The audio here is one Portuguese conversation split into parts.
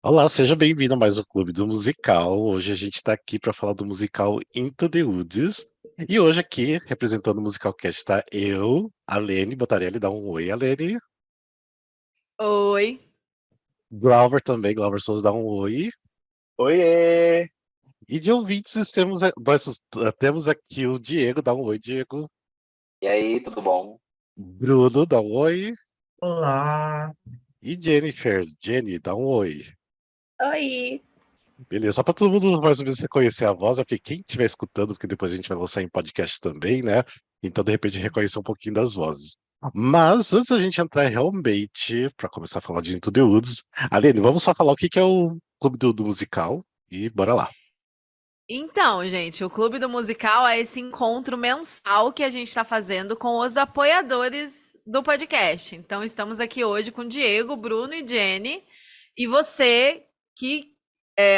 Olá, seja bem-vindo a mais um Clube do Musical. Hoje a gente está aqui para falar do musical Into the Woods. E hoje aqui, representando o Musical Cast, está eu, a Lene Botarelli. Dá um oi, a Lene. Oi. Glauber também, Glauber Souza, dá um oi. Oiê! E de ouvintes, temos aqui o Diego, dá um oi, Diego. E aí, tudo bom? Bruno, dá um oi. Olá, E Jennifer, Jenny, dá um oi. Oi! Beleza, só para todo mundo mais ou menos reconhecer a voz, é porque quem estiver escutando, porque depois a gente vai lançar em podcast também, né? Então, de repente, reconhecer um pouquinho das vozes. Mas, antes da gente entrar realmente, para começar a falar de Into the Woods, Aline, vamos só falar o que que é o Clube do Musical e bora lá. Então, gente, o Clube do Musical é esse encontro mensal que a gente está fazendo com os apoiadores do podcast. Então, estamos aqui hoje com Diego, Bruno e Jenny. E você que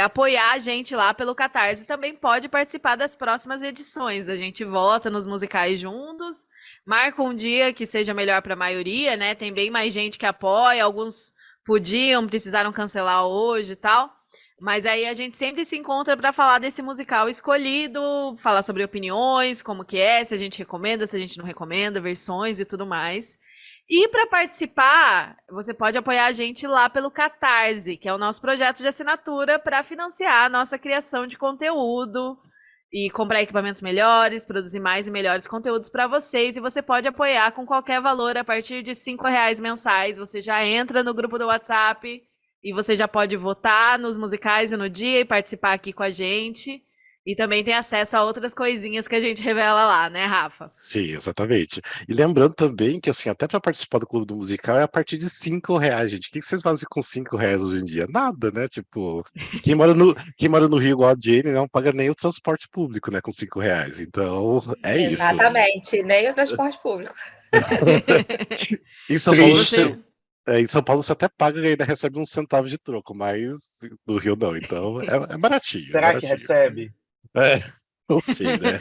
apoiar a gente lá pelo Catarse também pode participar das próximas edições. A gente vota nos musicais juntos, marca um dia que seja melhor para a maioria, né? Tem bem mais gente que apoia, alguns podiam, precisaram cancelar hoje e tal. Mas aí a gente sempre se encontra para falar desse musical escolhido, falar sobre opiniões, como que é, se a gente recomenda, se a gente não recomenda, versões e tudo mais. E para participar, você pode apoiar a gente lá pelo Catarse, que é o nosso projeto de assinatura para financiar a nossa criação de conteúdo e comprar equipamentos melhores, produzir mais e melhores conteúdos para vocês. E você pode apoiar com qualquer valor a partir de R$ 5 mensais. Você já entra no grupo do WhatsApp e você já pode votar nos musicais e no dia e participar aqui com a gente. E também tem acesso a outras coisinhas que a gente revela lá, né, Rafa? Sim, exatamente. E lembrando também que, assim, até para participar do Clube do Musical é a partir de R$ 5, gente. O que que vocês fazem com R$ 5 hoje em dia? Nada, né? Tipo, quem mora no Rio igual a Jane não paga nem o transporte público, né, com R$ 5. Então, é isso. Exatamente, nem o transporte público. Em São Paulo, Triste. em São Paulo você até paga e ainda recebe uns centavos de troco, mas no Rio não. Então, é baratinho, é Será que baratinho. recebe? É, não sei, né?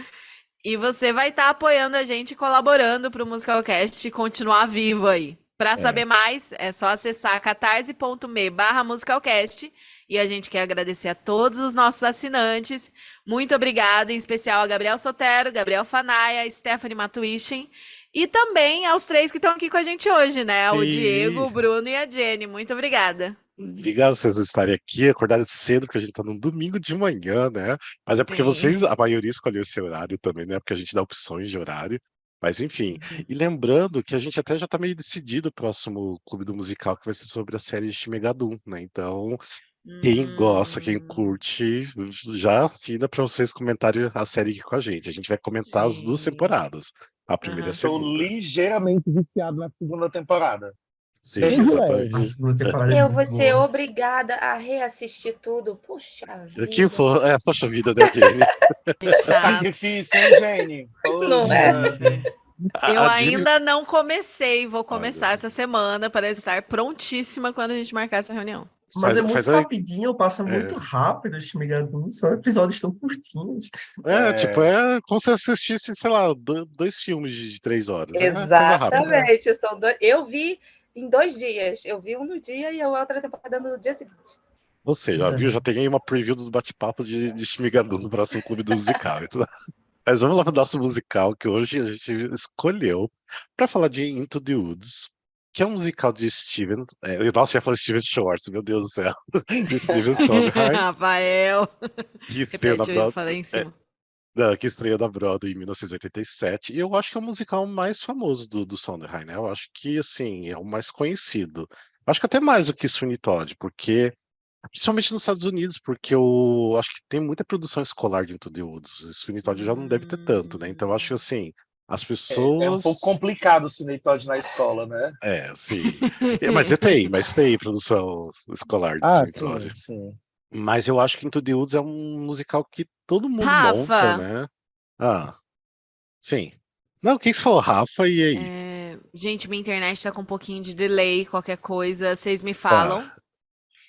E você vai estar apoiando a gente, colaborando para o Musicalcast continuar vivo aí. Para É. saber mais, é só acessar catarse.me/musicalcast. E a gente quer agradecer a todos os nossos assinantes. Muito obrigada, em especial a Gabriel Sotero, Gabriel Fanaia, Stephanie Matuichen. E também aos três que estão aqui com a gente hoje, né? O Diego, Sim. o Bruno e a Jenny. Muito obrigada. Obrigado vocês estarem aqui, acordaram cedo, porque a gente tá num domingo de manhã, né? Mas é porque Sim. vocês, a maioria escolheu esse horário também, né? Porque a gente dá opções de horário. Mas enfim. E lembrando que a gente até já tá meio decidido o próximo Clube do Musical, que vai ser sobre a série de Megadum, né? Então, quem gosta, quem Hum, curte, já assina para vocês comentarem a série aqui com a gente. A gente vai comentar as duas sim. temporadas, a primeira e a Aham. Estou segunda. ligeiramente viciado na segunda temporada. Sim, Bem de a leve. exatamente. segunda temporada é Eu muito vou ser boa. obrigada a reassistir tudo. Puxa Que vida. for, poxa vida, né, Jenny? Que chato. Sacrifício, hein, Jane? Não é? Poxa. Difícil. Eu A Jenny. ainda não comecei, vou Olha, começar essa semana para estar prontíssima quando a gente marcar essa reunião. Mas é faz muito a. rapidinho, passa É, muito rápido os Megaduns, são episódios tão curtinhos. tipo, É, é como se assistisse, sei lá, dois filmes de 3 horas. É coisa rápida. É. Exatamente. Eu vi em 2 dias. Eu vi um no dia e a outra temporada no dia seguinte. Ou seja, viu? Já tem aí uma preview dos bate-papos de Shmigadu no próximo Clube do Musical. Então, mas vamos lá pro nosso musical, que hoje a gente escolheu para falar de Into the Woods, que é um musical de Steven. Nossa, já falei Steven Schwartz, meu Deus do céu. De Steven Sondheim, Rafael, que estreou na repete, eu Broadway. falei em cima. Que estreia da Broadway em 1987, e eu acho que é o musical mais famoso do Sondheim, né? Eu acho que, assim, é o mais conhecido. Acho que até mais do que Sweeney Todd, porque, principalmente nos Estados Unidos, porque eu acho que tem muita produção escolar de Into the Woods. Sweeney Todd já não deve ter tanto, né? Então eu acho que, Hum, assim, as é um pouco pessoas. complicado o Cine Todd na escola, né? Sim. Mas tem produção escolar de Ah, Sweeney sim, Todd. sim. Mas eu acho que Into the Woods é um musical que todo mundo Rafa, monta, né? Ah. Sim. Não, o que que você falou, Rafa, e aí? gente, minha internet tá com um pouquinho de delay, qualquer coisa, vocês me falam.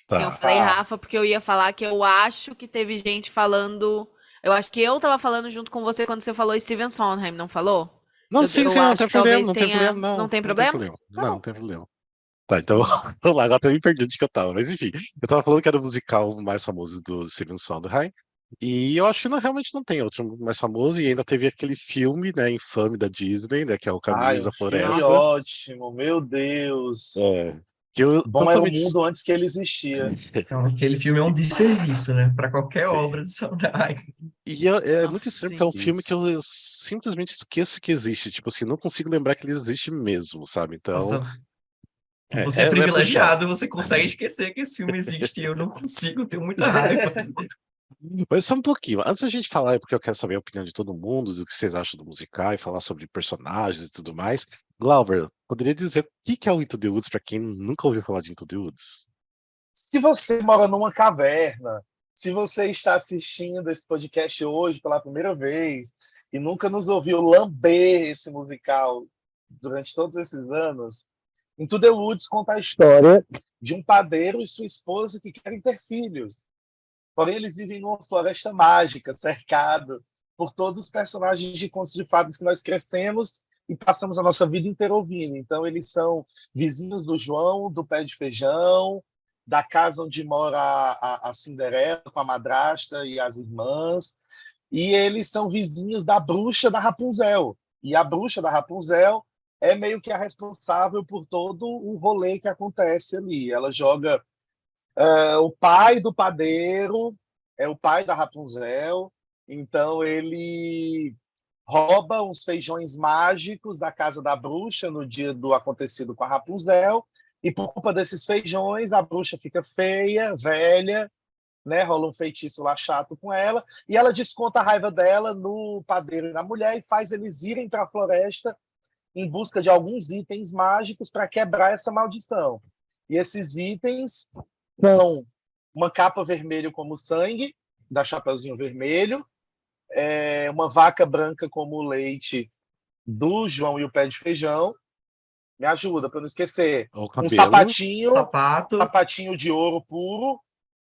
Tá, Sim, eu tá. falei Tá. Rafa porque eu ia falar que eu acho que teve gente falando. Eu acho que eu tava falando junto com você quando você falou Steven Sondheim, não falou? Não, sim, Eu sim, não acho tem que problema, talvez não tem tenha. problema, Não não. tem Não tem problema? problema. Não, não Não. tem problema. Tá, então agora até me perdi onde que eu tava, mas enfim, eu tava falando que era o musical mais famoso do Stephen Sondheim, e eu acho que realmente não tem outro mais famoso, e ainda teve aquele filme, né, infame da Disney, né, que é o Ai, Caminhos um da filme Floresta, Nossa. ótimo, meu Deus. é, que eu Bom era o totalmente... mundo antes que ele existia. Então, aquele filme é um desserviço, né? Para qualquer Sim. obra de Sondheim. E é muito Nossa, estranho, porque é um sim. filme que Isso. eu simplesmente esqueço que existe, tipo assim, não consigo lembrar que ele existe mesmo, sabe? Então, Nossa, você é é puxado. privilegiado, você consegue esquecer que esse filme existe e eu não consigo, tenho muita raiva. Mas só um pouquinho. Antes da gente falar, porque eu quero saber a opinião de todo mundo, do que vocês acham do musical e falar sobre personagens e tudo mais. Glauber, poderia dizer o que é o Into the Woods para quem nunca ouviu falar de Into the Woods? Se você mora numa caverna, se você está assistindo esse podcast hoje pela primeira vez e nunca nos ouviu lamber esse musical durante todos esses anos, Into the Woods conta a história de um padeiro e sua esposa que querem ter filhos. Porém, eles vivem numa floresta mágica, cercado por todos os personagens de contos de fadas que nós crescemos e passamos a nossa vida inteira ouvindo. Então, eles são vizinhos do João, do Pé de Feijão, da casa onde mora a Cinderela, com a madrasta e as irmãs. E eles são vizinhos da bruxa da Rapunzel. E a bruxa da Rapunzel é meio que a responsável por todo o rolê que acontece ali. Ela joga o pai do padeiro, é o pai da Rapunzel, então ele rouba uns feijões mágicos da casa da bruxa no dia do acontecido com a Rapunzel, e por culpa desses feijões a bruxa fica feia, velha, né? Rola um feitiço lá chato com ela, e ela desconta a raiva dela no padeiro e na mulher e faz eles irem para a floresta em busca de alguns itens mágicos para quebrar essa maldição. E esses itens são uma capa vermelha como sangue, da Chapeuzinho Vermelho, uma vaca branca como o leite do João e o Pé de Feijão. Me ajuda para não esquecer. O Um cabelo, Sapato, sapatinho de ouro puro,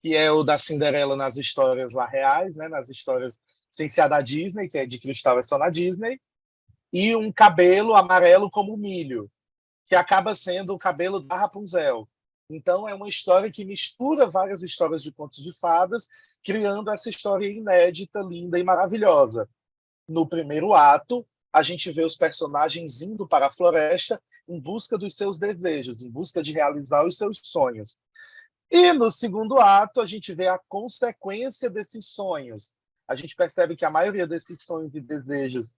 que é o da Cinderela nas histórias lá reais, né? Nas histórias sem ser a da Disney, que é de cristal, é só na Disney. E um cabelo amarelo como milho, que acaba sendo o cabelo da Rapunzel. Então, é uma história que mistura várias histórias de contos de fadas, criando essa história inédita, linda e maravilhosa. No primeiro ato, a gente vê os personagens indo para a floresta em busca dos seus desejos, em busca de realizar os seus sonhos. E no segundo ato, a gente vê a consequência desses sonhos. A gente percebe que a maioria desses sonhos e desejos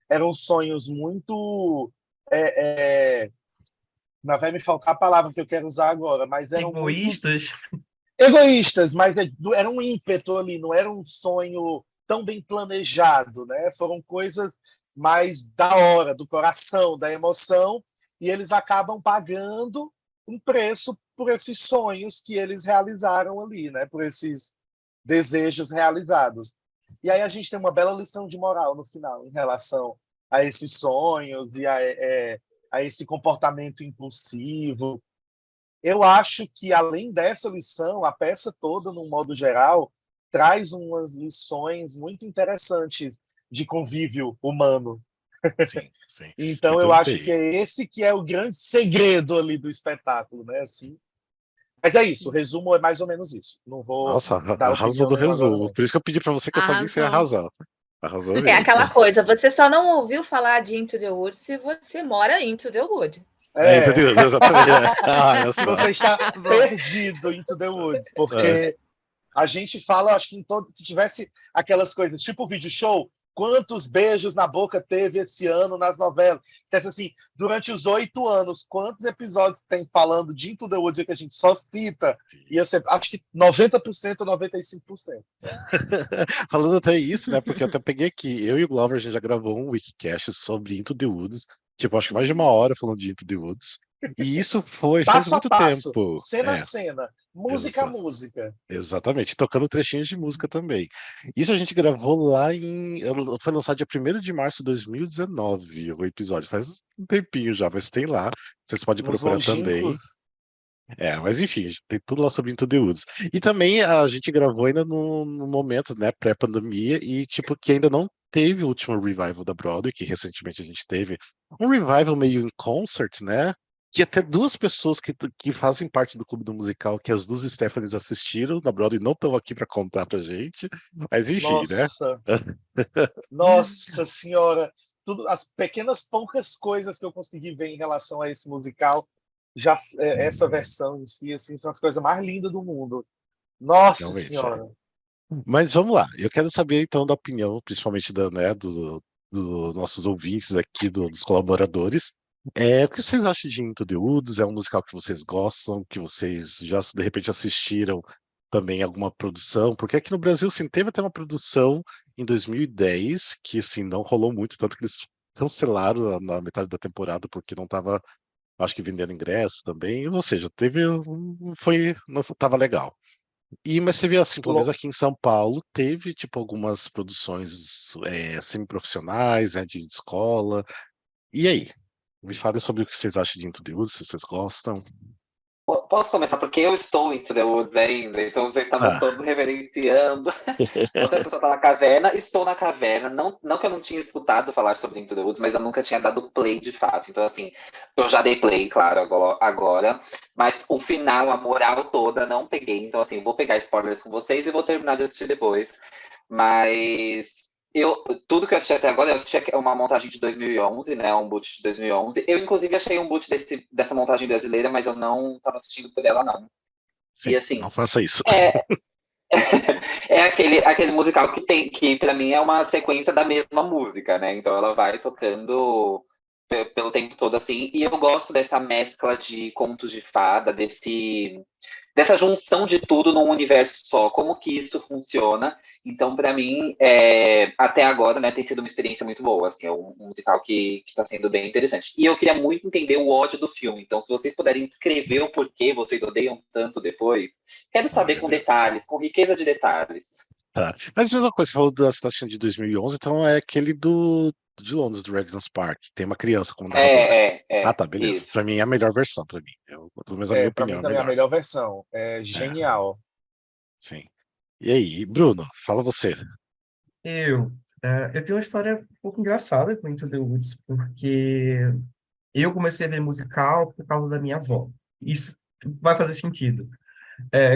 eram sonhos muito não vai me faltar a palavra que eu quero usar agora, mas eram muito egoístas. egoístas, mas era um ímpeto ali, não era um sonho tão bem planejado, né? Foram coisas mais da hora, do coração, da emoção, e eles acabam pagando um preço por esses sonhos que eles realizaram ali, né? Por esses desejos realizados. E aí a gente tem uma bela lição de moral no final em relação a esses sonhos e a esse comportamento impulsivo. Eu acho que, além dessa lição, a peça toda, no modo geral, traz umas lições muito interessantes de convívio humano. sim, sim. Então, eu Muito acho que bem. é esse que é o grande segredo ali do espetáculo, né? Assim. Mas é isso, o resumo é mais ou menos isso. Não vou Nossa, dar arrasou opinião no nenhuma agora, resumo. não. Por isso que eu pedi para você que eu sabia que você ia Arrasou. arrasar. Arrasou É mesmo. aquela coisa, você só não ouviu falar de Into the Woods se você mora em Into the Wood. Entendeu? Exatamente. Olha Se só. você está Boa. perdido into the woods, porque a gente fala, acho que em todo, se tivesse aquelas coisas, tipo o vídeo show, quantos beijos na boca teve esse ano nas novelas? Se assim, durante os 8 anos, quantos episódios tem falando de Into the Woods que a gente só cita? Ia ser, acho que 90% ou 95%. Falando até isso, né? Porque eu até peguei aqui, eu e o Glover, a gente já gravou um Wikicast sobre Into the Woods. Tipo, acho que mais de uma hora falando de Into the Woods. E isso foi faz Passo a muito passo, tempo. cena a cena, música a música. Exatamente, tocando trechinhos de música também. Isso a gente gravou lá foi lançado dia 1º de março de 2019, o episódio. Faz um tempinho já, mas tem lá. Vocês podem Nos procurar também. longínquos. Mas enfim, a gente tem tudo lá sobre Into the Woods. E também a gente gravou ainda no momento, né, pré-pandemia, e tipo, que ainda não teve o último revival da Broadway, que recentemente a gente teve um revival meio em concert, né? que até duas pessoas que fazem parte do clube do musical, que as duas Stephanies assistiram na Broadway, não estão aqui para contar pra gente, mas enfim, né? Nossa, nossa senhora. Tudo, as pequenas poucas coisas que eu consegui ver em relação a esse musical, já essa versão em si, assim, são as coisas mais lindas do mundo. Nossa Realmente. senhora. Mas vamos lá, eu quero saber então da opinião, principalmente dos nossos ouvintes aqui, dos colaboradores. O que vocês acham de Into the Woods? É um musical que vocês gostam, que vocês já de repente assistiram também alguma produção? Porque aqui no Brasil, sim, teve até uma produção em 2010 que, assim, não rolou muito, tanto que eles cancelaram na metade da temporada porque não estava, acho que vendendo ingressos também, ou seja, não estava legal. Mas você vê assim, pelo menos Lo- aqui em São Paulo, teve tipo algumas produções semiprofissionais, né, de escola. E aí? Me fale sobre o que vocês acham de Into the Woods, se vocês gostam. Posso começar? Porque eu estou Into the Woods ainda, então vocês estavam Ah, todos reverenciando. Outra pessoa está na caverna, estou na caverna. Não, não que eu não tinha escutado falar sobre Into the Woods, mas eu nunca tinha dado play de fato. Então, assim, eu já dei play, claro, agora. Mas o final, a moral toda, não peguei. Então, assim, vou pegar spoilers com vocês e vou terminar de assistir depois. Mas tudo que eu assisti até agora, eu assisti uma montagem de 2011, né? Um boot de 2011. Eu, inclusive, achei um boot dessa montagem brasileira, mas eu não estava assistindo por ela, não. sim, E não assim, faça isso. é, é aquele musical que para mim é uma sequência da mesma música, né? Então ela vai tocando pelo tempo todo assim. E eu gosto dessa mescla de contos de fada, dessa junção de tudo num universo só, como que isso funciona. Então, para mim, até agora, né, tem sido uma experiência muito boa, assim, é um musical que está sendo bem interessante. E eu queria muito entender o ódio do filme, então se vocês puderem escrever o porquê vocês odeiam tanto depois, quero Ai, saber meu com Deus. detalhes, com riqueza de detalhes. Tá. Mas a mesma coisa, você falou da cidade de 2011, então é aquele de Londres, do Regent's Park. Tem uma criança como narradora. Ah, tá, beleza. Isso. Pra mim é a melhor versão, pra mim. Pelo menos a minha Para opinião mim é a também é a melhor. melhor versão. É É, genial. sim. E aí, Bruno, fala você. Eu, eu tenho uma história um pouco engraçada com Into the Woods, porque eu comecei a ver musical por causa da minha avó. Isso vai fazer sentido.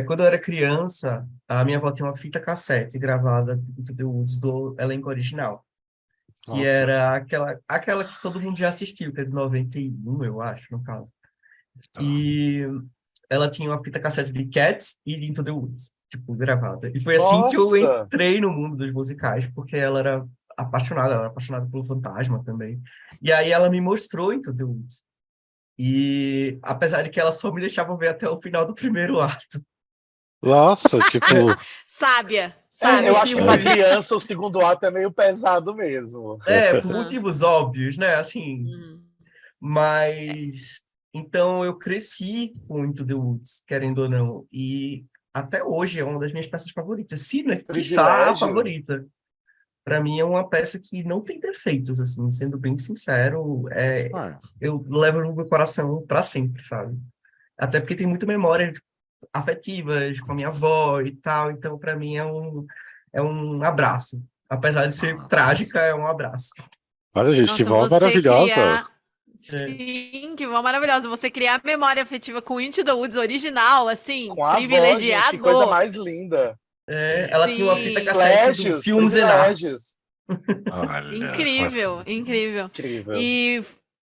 Quando eu era criança, a minha avó tinha uma fita cassete gravada do Into the Woods do elenco original, que Nossa. era aquela que todo mundo já assistiu, que é de 91, eu acho, no caso. Tá. E ela tinha uma fita cassete de Cats e de Into the Woods, tipo, gravada. E foi assim que eu Nossa! entrei no mundo dos musicais, porque ela era apaixonada pelo Fantasma também. E aí ela me mostrou Into the Woods. E apesar de que ela só me deixava ver até o final do primeiro ato. Nossa, tipo, Sábia, Eu sábia acho que para demais. criança o segundo ato é meio pesado mesmo. Por Ah, motivos óbvios, né? Assim, hum. mas... Então eu cresci com Into the Woods, querendo ou não. E até hoje é uma das minhas peças favoritas. Se, né, quiçá a Privilégio. favorita. Para mim é uma peça que não tem defeitos, assim, sendo bem sincero, ah, eu levo no meu coração para sempre, sabe? Até porque tem muita memória afetivas com a minha avó e tal, então para mim é um abraço. Apesar de ser nossa. trágica, é um abraço. Olha, gente, que Nossa, vó você maravilhosa. criar. É, Sim, que vó maravilhosa. Você criar memória afetiva com Into the Woods original, assim, Com a avó, gente, que privilegiado. coisa mais linda. Sim. ela tinha uma fita Sim, cassete do Privilégios, Filmes and Arts. privilégios. Olha, incrível, incrível. Incrível.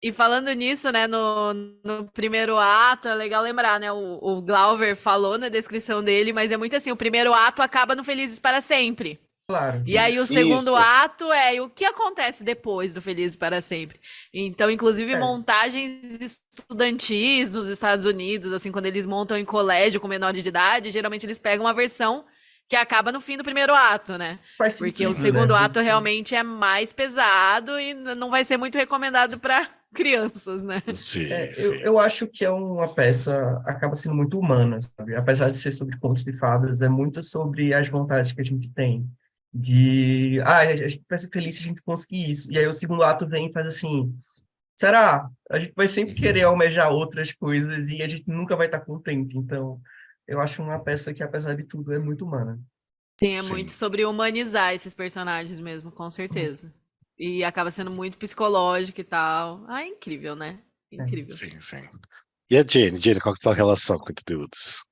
E falando nisso, né, no primeiro ato, é legal lembrar, né, o Glauber falou na descrição dele, mas é muito assim, o primeiro ato acaba no Felizes para Sempre. Claro. E aí o isso. segundo Isso. ato é o que acontece depois do Felizes para Sempre. Então, inclusive, É. montagens estudantis nos Estados Unidos, assim, quando eles montam em colégio com menores de idade, geralmente eles pegam uma versão que acaba no fim do primeiro ato, né? Faz Porque o sentido, né? segundo ato Porque realmente é mais pesado e não vai ser muito recomendado para crianças, né? Sim, eu, sim. eu acho que é uma peça, acaba sendo muito humana, sabe? Apesar de ser sobre contos de fadas, é muito sobre as vontades que a gente tem. A gente vai ser feliz se a gente conseguir isso. E aí o segundo ato vem e faz assim, será? A gente vai sempre querer almejar outras coisas e a gente nunca vai estar contente. Então, eu acho uma peça que, apesar de tudo, é muito humana. Sim, é Sim. muito sobre humanizar esses personagens mesmo, com certeza. E acaba sendo muito psicológico e tal. Ah, é incrível, né? Incrível. Sim, sim. E a Jenny? Jenny, qual que é a sua relação com Into the Woods?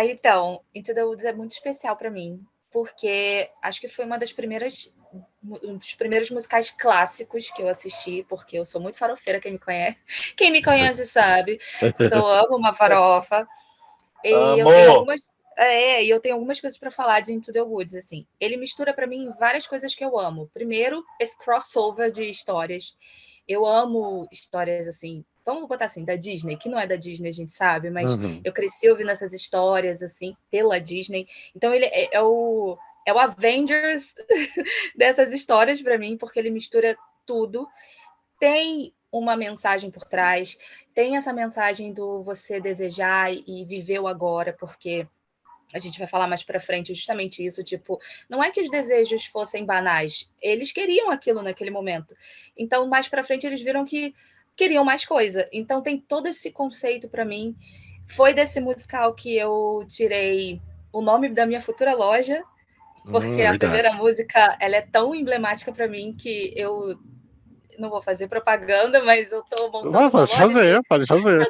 Então, Into the Woods é muito especial para mim, porque acho que foi um dos primeiros musicais clássicos que eu assisti, porque eu sou muito farofeira, quem me conhece sabe, amo uma farofa, e eu tenho algumas coisas para falar de Into the Woods, assim. Ele mistura para mim várias coisas que eu amo. Primeiro, esse crossover de histórias. Eu amo histórias assim, vamos botar assim, da Disney, que não é da Disney, a gente sabe, mas eu cresci ouvindo essas histórias assim pela Disney. Então ele é o Avengers dessas histórias para mim, porque ele mistura tudo. Tem uma mensagem por trás, tem essa mensagem do você desejar e viver o agora, porque a gente vai falar mais para frente justamente isso, tipo, não é que os desejos fossem banais, eles queriam aquilo naquele momento. Então, mais para frente eles viram que queriam mais coisa. Então tem todo esse conceito para mim. Foi desse musical que eu tirei o nome da minha futura loja, porque a primeira Verdade. música, ela é tão emblemática para mim que eu não vou fazer propaganda, mas eu estou montando uma loja. Pode fazer.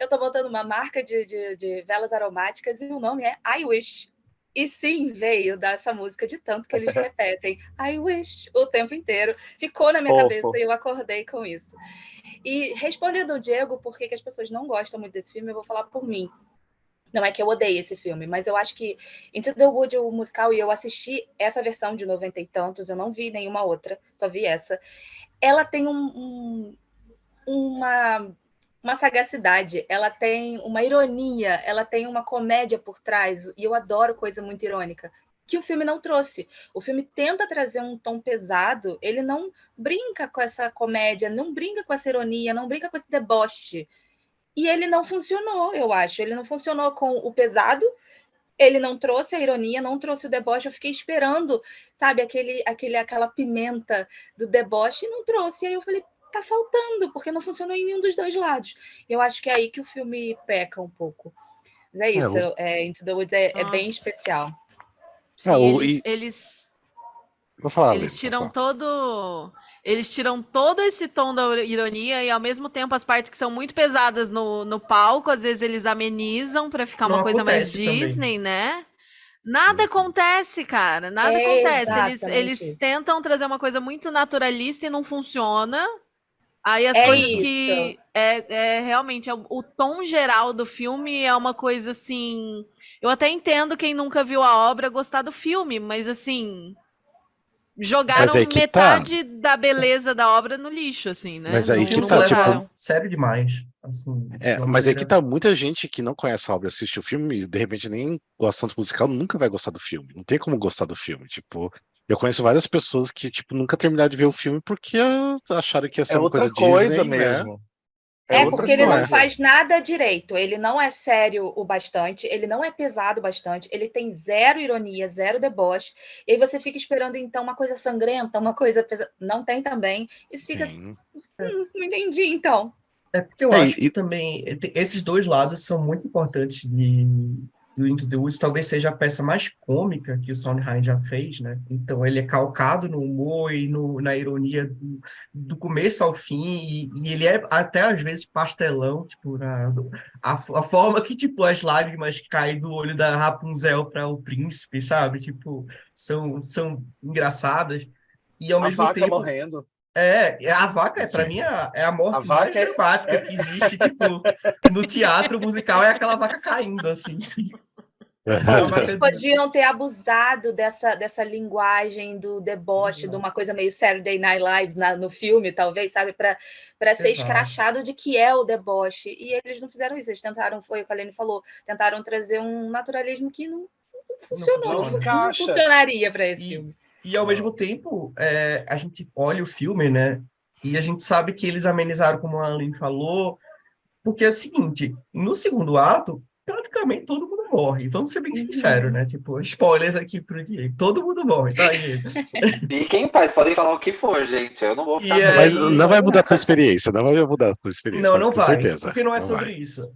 Eu tô montando uma marca de velas aromáticas e o nome é I Wish. E sim, veio dessa música de tanto que eles repetem I Wish o tempo inteiro. Ficou na minha cabeça e eu acordei com isso. E respondendo ao Diego por que as pessoas não gostam muito desse filme, eu vou falar por mim. Não é que eu odeie esse filme, mas eu acho que Into the Woods, o musical, e eu assisti essa versão de 90 e tantos, eu não vi nenhuma outra, só vi essa. Ela tem uma sagacidade, ela tem uma ironia, ela tem uma comédia por trás, e eu adoro coisa muito irônica, que o filme não trouxe. O filme tenta trazer um tom pesado, ele não brinca com essa comédia, não brinca com essa ironia, não brinca com esse deboche. E ele não funcionou, eu acho. Ele não funcionou com o pesado, ele não trouxe a ironia, não trouxe o deboche. Eu fiquei esperando, sabe, aquela pimenta do deboche e não trouxe. E aí eu falei, tá faltando, porque não funcionou em nenhum dos dois lados. Eu acho que é aí que o filme peca um pouco. Mas é isso, Into the Woods é bem especial. Sim, Vou falar, eles tiram todo esse tom da ironia e ao mesmo tempo as partes que são muito pesadas no palco, às vezes eles amenizam pra ficar uma coisa mais Disney, né? Nada acontece, cara. Nada acontece. Eles tentam trazer uma coisa muito naturalista e não funciona. Aí as coisas isso. que realmente o tom geral do filme é uma coisa assim. Eu até entendo quem nunca viu a obra gostar do filme, mas assim, jogaram metade da beleza da obra no lixo, assim, né? Mas aí O filme que se tá, leva sério demais. Assim, mas aí que tá, muita gente que não conhece a obra, assiste o filme e de repente nem gosta do musical, nunca vai gostar do filme. Não tem como gostar do filme. Tipo, eu conheço várias pessoas que, tipo, nunca terminaram de ver o filme porque acharam que ia ser uma outra coisa Disney, mesmo. Porque ele não faz nada direito, ele não é sério o bastante, ele não é pesado o bastante, ele tem zero ironia, zero deboche, e aí você fica esperando então uma coisa sangrenta, uma coisa pesada, não tem também, e fica, não entendi então. É porque eu acho que também esses dois lados são muito importantes do Into the Woods. Talvez seja a peça mais cômica que o Sondheim já fez, né? Então ele é calcado no humor e na ironia do começo ao fim, e ele é até às vezes pastelão, tipo, a forma que tipo as lágrimas caem do olho da Rapunzel para o príncipe, sabe? Tipo, são engraçadas. E ao mesmo vaca tempo morrendo. A vaca, pra mim, é a morte mais dramática que existe, tipo, no teatro musical é aquela vaca caindo, assim. Eles podiam ter abusado dessa linguagem do deboche, de uma coisa meio Saturday Night Live no filme, talvez, sabe? Para ser escrachado de que é o deboche. E eles não fizeram isso. Eles tentaram, foi o que a Aline falou, tentaram trazer um naturalismo que não funcionou, não funcionaria para esse filme. E ao mesmo tempo, a gente olha o filme, né? E a gente sabe que eles amenizaram, como a Aline falou, porque é o seguinte, no segundo ato, praticamente todo mundo morre. Vamos ser bem sinceros, né? Tipo, spoilers aqui pro Diego. Todo mundo morre, tá, Diego? Fiquem em paz, podem falar o que for, gente. Eu não vou ficar... Mas não vai mudar a tua experiência, não vai mudar a tua experiência. Não vai, certeza. porque não é sobre isso.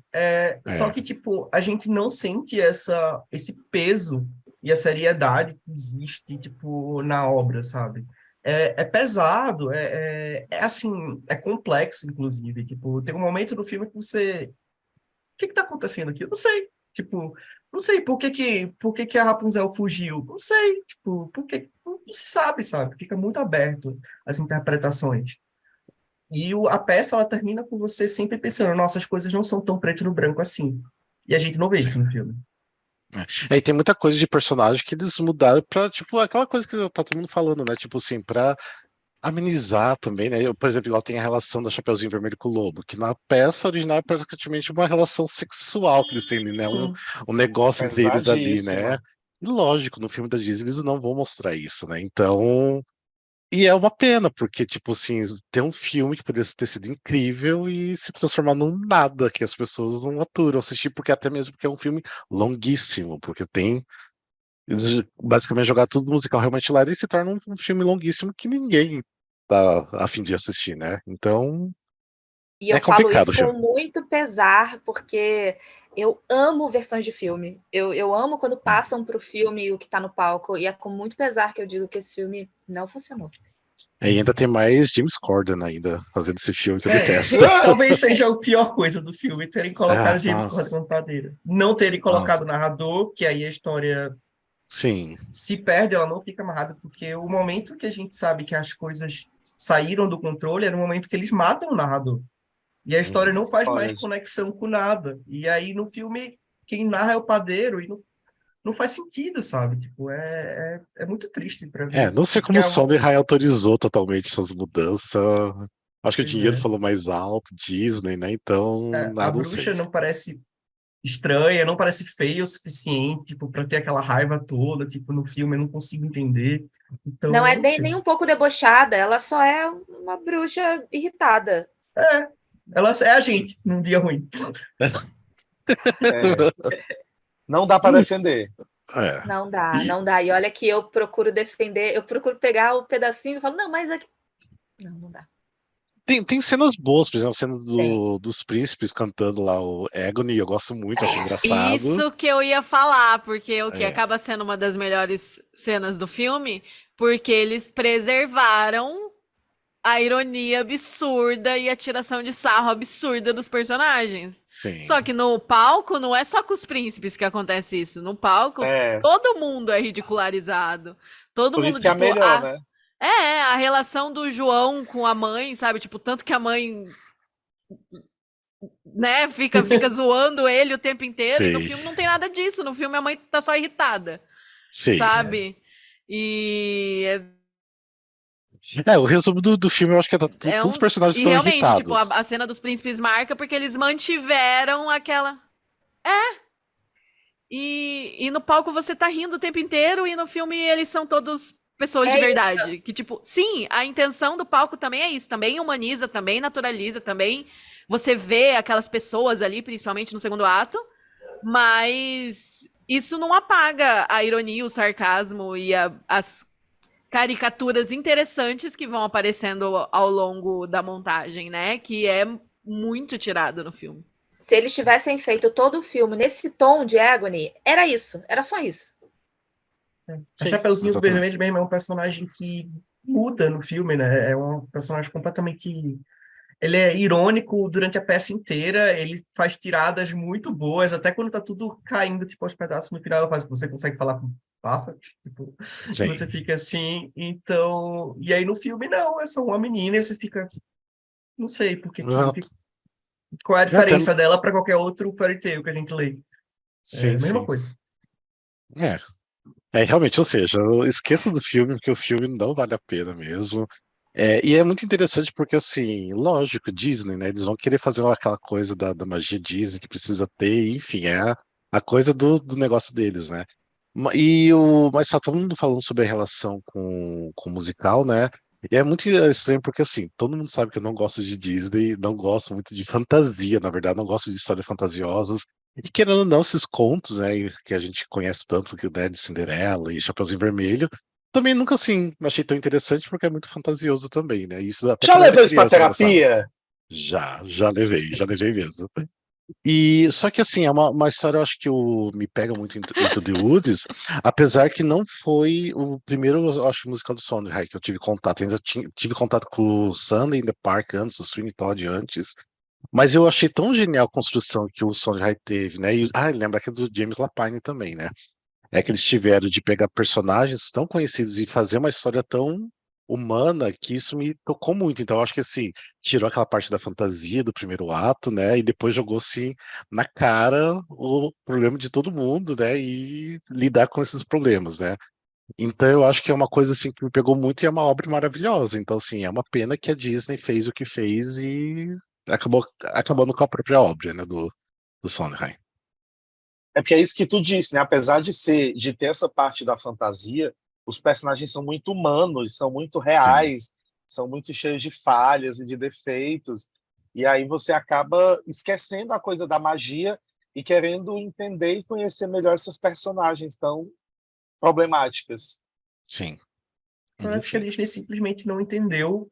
Só que, tipo, a gente não sente esse peso e a seriedade que existe, tipo, na obra, sabe? é pesado, assim, é complexo, inclusive. Tipo, tem um momento do filme que você... O que que tá acontecendo aqui? Eu não sei. Tipo, não sei por que que a Rapunzel fugiu. Não sei. Tipo, por que... Não se sabe, sabe? Fica muito aberto as interpretações. E a peça, ela termina com você sempre pensando, nossa, as coisas não são tão preto no branco assim. E a gente não vê isso no filme. É, e tem muita coisa de personagem que eles mudaram pra, tipo, aquela coisa que tá todo mundo falando, né? Tipo assim, pra amenizar também, né? Por exemplo, igual tem a relação da Chapeuzinho Vermelho com o Lobo, que na peça original é praticamente uma relação sexual que eles têm ali, né? Um, Sim. um negócio entre eles ali, né? Pesadíssima. E lógico, no filme da Disney eles não vão mostrar isso, né? Então. E é uma pena, porque, tipo assim, tem um filme que poderia ter sido incrível e se transformar num nada, que as pessoas não aturam assistir, porque até mesmo porque é um filme longuíssimo, porque tem eles basicamente jogar tudo musical realmente lá e se torna um filme longuíssimo que ninguém tá a fim de assistir, né? Então, E é eu falo complicado isso o com filme. muito pesar, porque eu amo versões de filme. Eu amo quando passam para o filme o que está no palco, e é com muito pesar que eu digo que esse filme não funcionou. E ainda tem mais James Corden ainda fazendo esse filme que eu detesto. Talvez seja a pior coisa do filme, terem colocado Ah, James Corden nossa, como padeiro. Não terem colocado nossa. o narrador, que aí a história Sim. se perde, ela não fica amarrada, porque o momento que a gente sabe que as coisas saíram do controle era o momento que eles matam o narrador. E a história Uhum. não faz mais Pode. conexão com nada. E aí no filme, quem narra é o padeiro, e não faz sentido, sabe? Tipo, é muito triste para É, ver. não sei Porque como o Sondheim autorizou totalmente essas mudanças. Acho que o pois dinheiro é, falou mais alto, Disney, né? Então, a nada não sei. bruxa não parece estranha, não parece feia o suficiente, tipo, para ter aquela raiva toda, tipo, no filme eu não consigo entender. Então, Não eu é não nem sei. um pouco debochada, ela só é uma bruxa irritada. É, ela é a gente num dia ruim. É, não dá para defender. É. Não dá, E não dá. E olha que eu procuro defender, eu procuro pegar o pedacinho e falo, não, mas aqui. Não, não dá. tem cenas boas, por exemplo, a cena Tem. dos príncipes cantando lá o Agony, eu gosto muito, acho engraçado. Isso que eu ia falar, porque o que É, acaba sendo uma das melhores cenas do filme, porque eles preservaram a ironia absurda e a tiração de sarro absurda dos personagens. sim. Só que no palco não é só com os príncipes que acontece isso. No palco, É, todo mundo é ridicularizado. Todo por mundo, isso que é a tipo, melhor, né? a relação do João com a mãe, sabe? Tipo, tanto que a mãe, né, fica zoando ele o tempo inteiro, e no Sim, filme não tem nada disso. No filme a mãe tá só irritada, sim. É, sabe? E É, o resumo do filme eu acho que é todos os um. personagens E estão realmente, tipo, irritados. a cena dos príncipes marca porque eles mantiveram aquela. E no palco você tá rindo o tempo inteiro, e no filme eles são todos pessoas de É isso. verdade. Que, tipo, sim, a intenção do palco também é isso. Também humaniza, também naturaliza, também você vê aquelas pessoas ali, principalmente no segundo ato. Mas isso não apaga a ironia, o sarcasmo e as caricaturas interessantes que vão aparecendo ao longo da montagem, né? Que é muito tirado no filme. Se eles tivessem feito todo o filme nesse tom de Agony, era isso. Era só isso. A Sim, Chapeuzinho exatamente. Vermelho mesmo é um personagem que muda no filme, né? É um personagem completamente. Ele é irônico durante a peça inteira, ele faz tiradas muito boas, até quando tá tudo caindo, tipo, aos pedaços no final, faz, você consegue falar com pássaros, tipo, e você Sim. fica assim, então... E aí no filme, não, é só uma menina, e você fica, não sei, Exato. qual é a E até, diferença dela para qualquer outro fairy tale que a gente lê? É a sim, mesma sim. coisa. É. É, realmente, ou seja, esqueça do filme, porque o filme não vale a pena mesmo. É, e é muito interessante porque, assim, lógico, Disney, né? Eles vão querer fazer aquela coisa da magia Disney que precisa ter, enfim, é a coisa do negócio deles, né? Mas tá todo mundo falando sobre a relação com o musical, né? E é muito estranho porque, assim, todo mundo sabe que eu não gosto de Disney, não gosto muito de fantasia, na verdade, não gosto de histórias fantasiosas. E querendo ou não, esses contos, né, que a gente conhece tanto, que, né, de Cinderela e Chapeuzinho Vermelho, também nunca, assim, achei tão interessante porque é muito fantasioso também, né? Isso até Já quando eu era levou isso pra criança eu não gostava. terapia? Já levei mesmo. E só que assim, é uma história, eu acho que me pega muito Into the Woods, apesar que não foi o primeiro, eu acho, musical do Sondheim que eu tive contato. Ainda tive contato com o Sunday in the Park antes, o Sweeney Todd antes. Mas eu achei tão genial a construção que o Sondheim teve, né? Lembra que é do James Lapine também, né? É que eles tiveram de pegar personagens tão conhecidos e fazer uma história tão humana que isso me tocou muito. Então, eu acho que assim, tirou aquela parte da fantasia do primeiro ato, né? E depois jogou assim na cara o problema de todo mundo, né? E lidar com esses problemas, né? Então, eu acho que é uma coisa assim que me pegou muito e é uma obra maravilhosa. Então, assim, é uma pena que a Disney fez o que fez e acabou acabando com a própria obra, né? Do Sondheim. É porque é isso que tu disse, né? Apesar de ter essa parte da fantasia, os personagens são muito humanos, são muito Sim, reais, são muito cheios de falhas e de defeitos. E aí você acaba esquecendo a coisa da magia e querendo entender e conhecer melhor essas personagens tão problemáticas. sim. Parece que a Enfim. Disney simplesmente não entendeu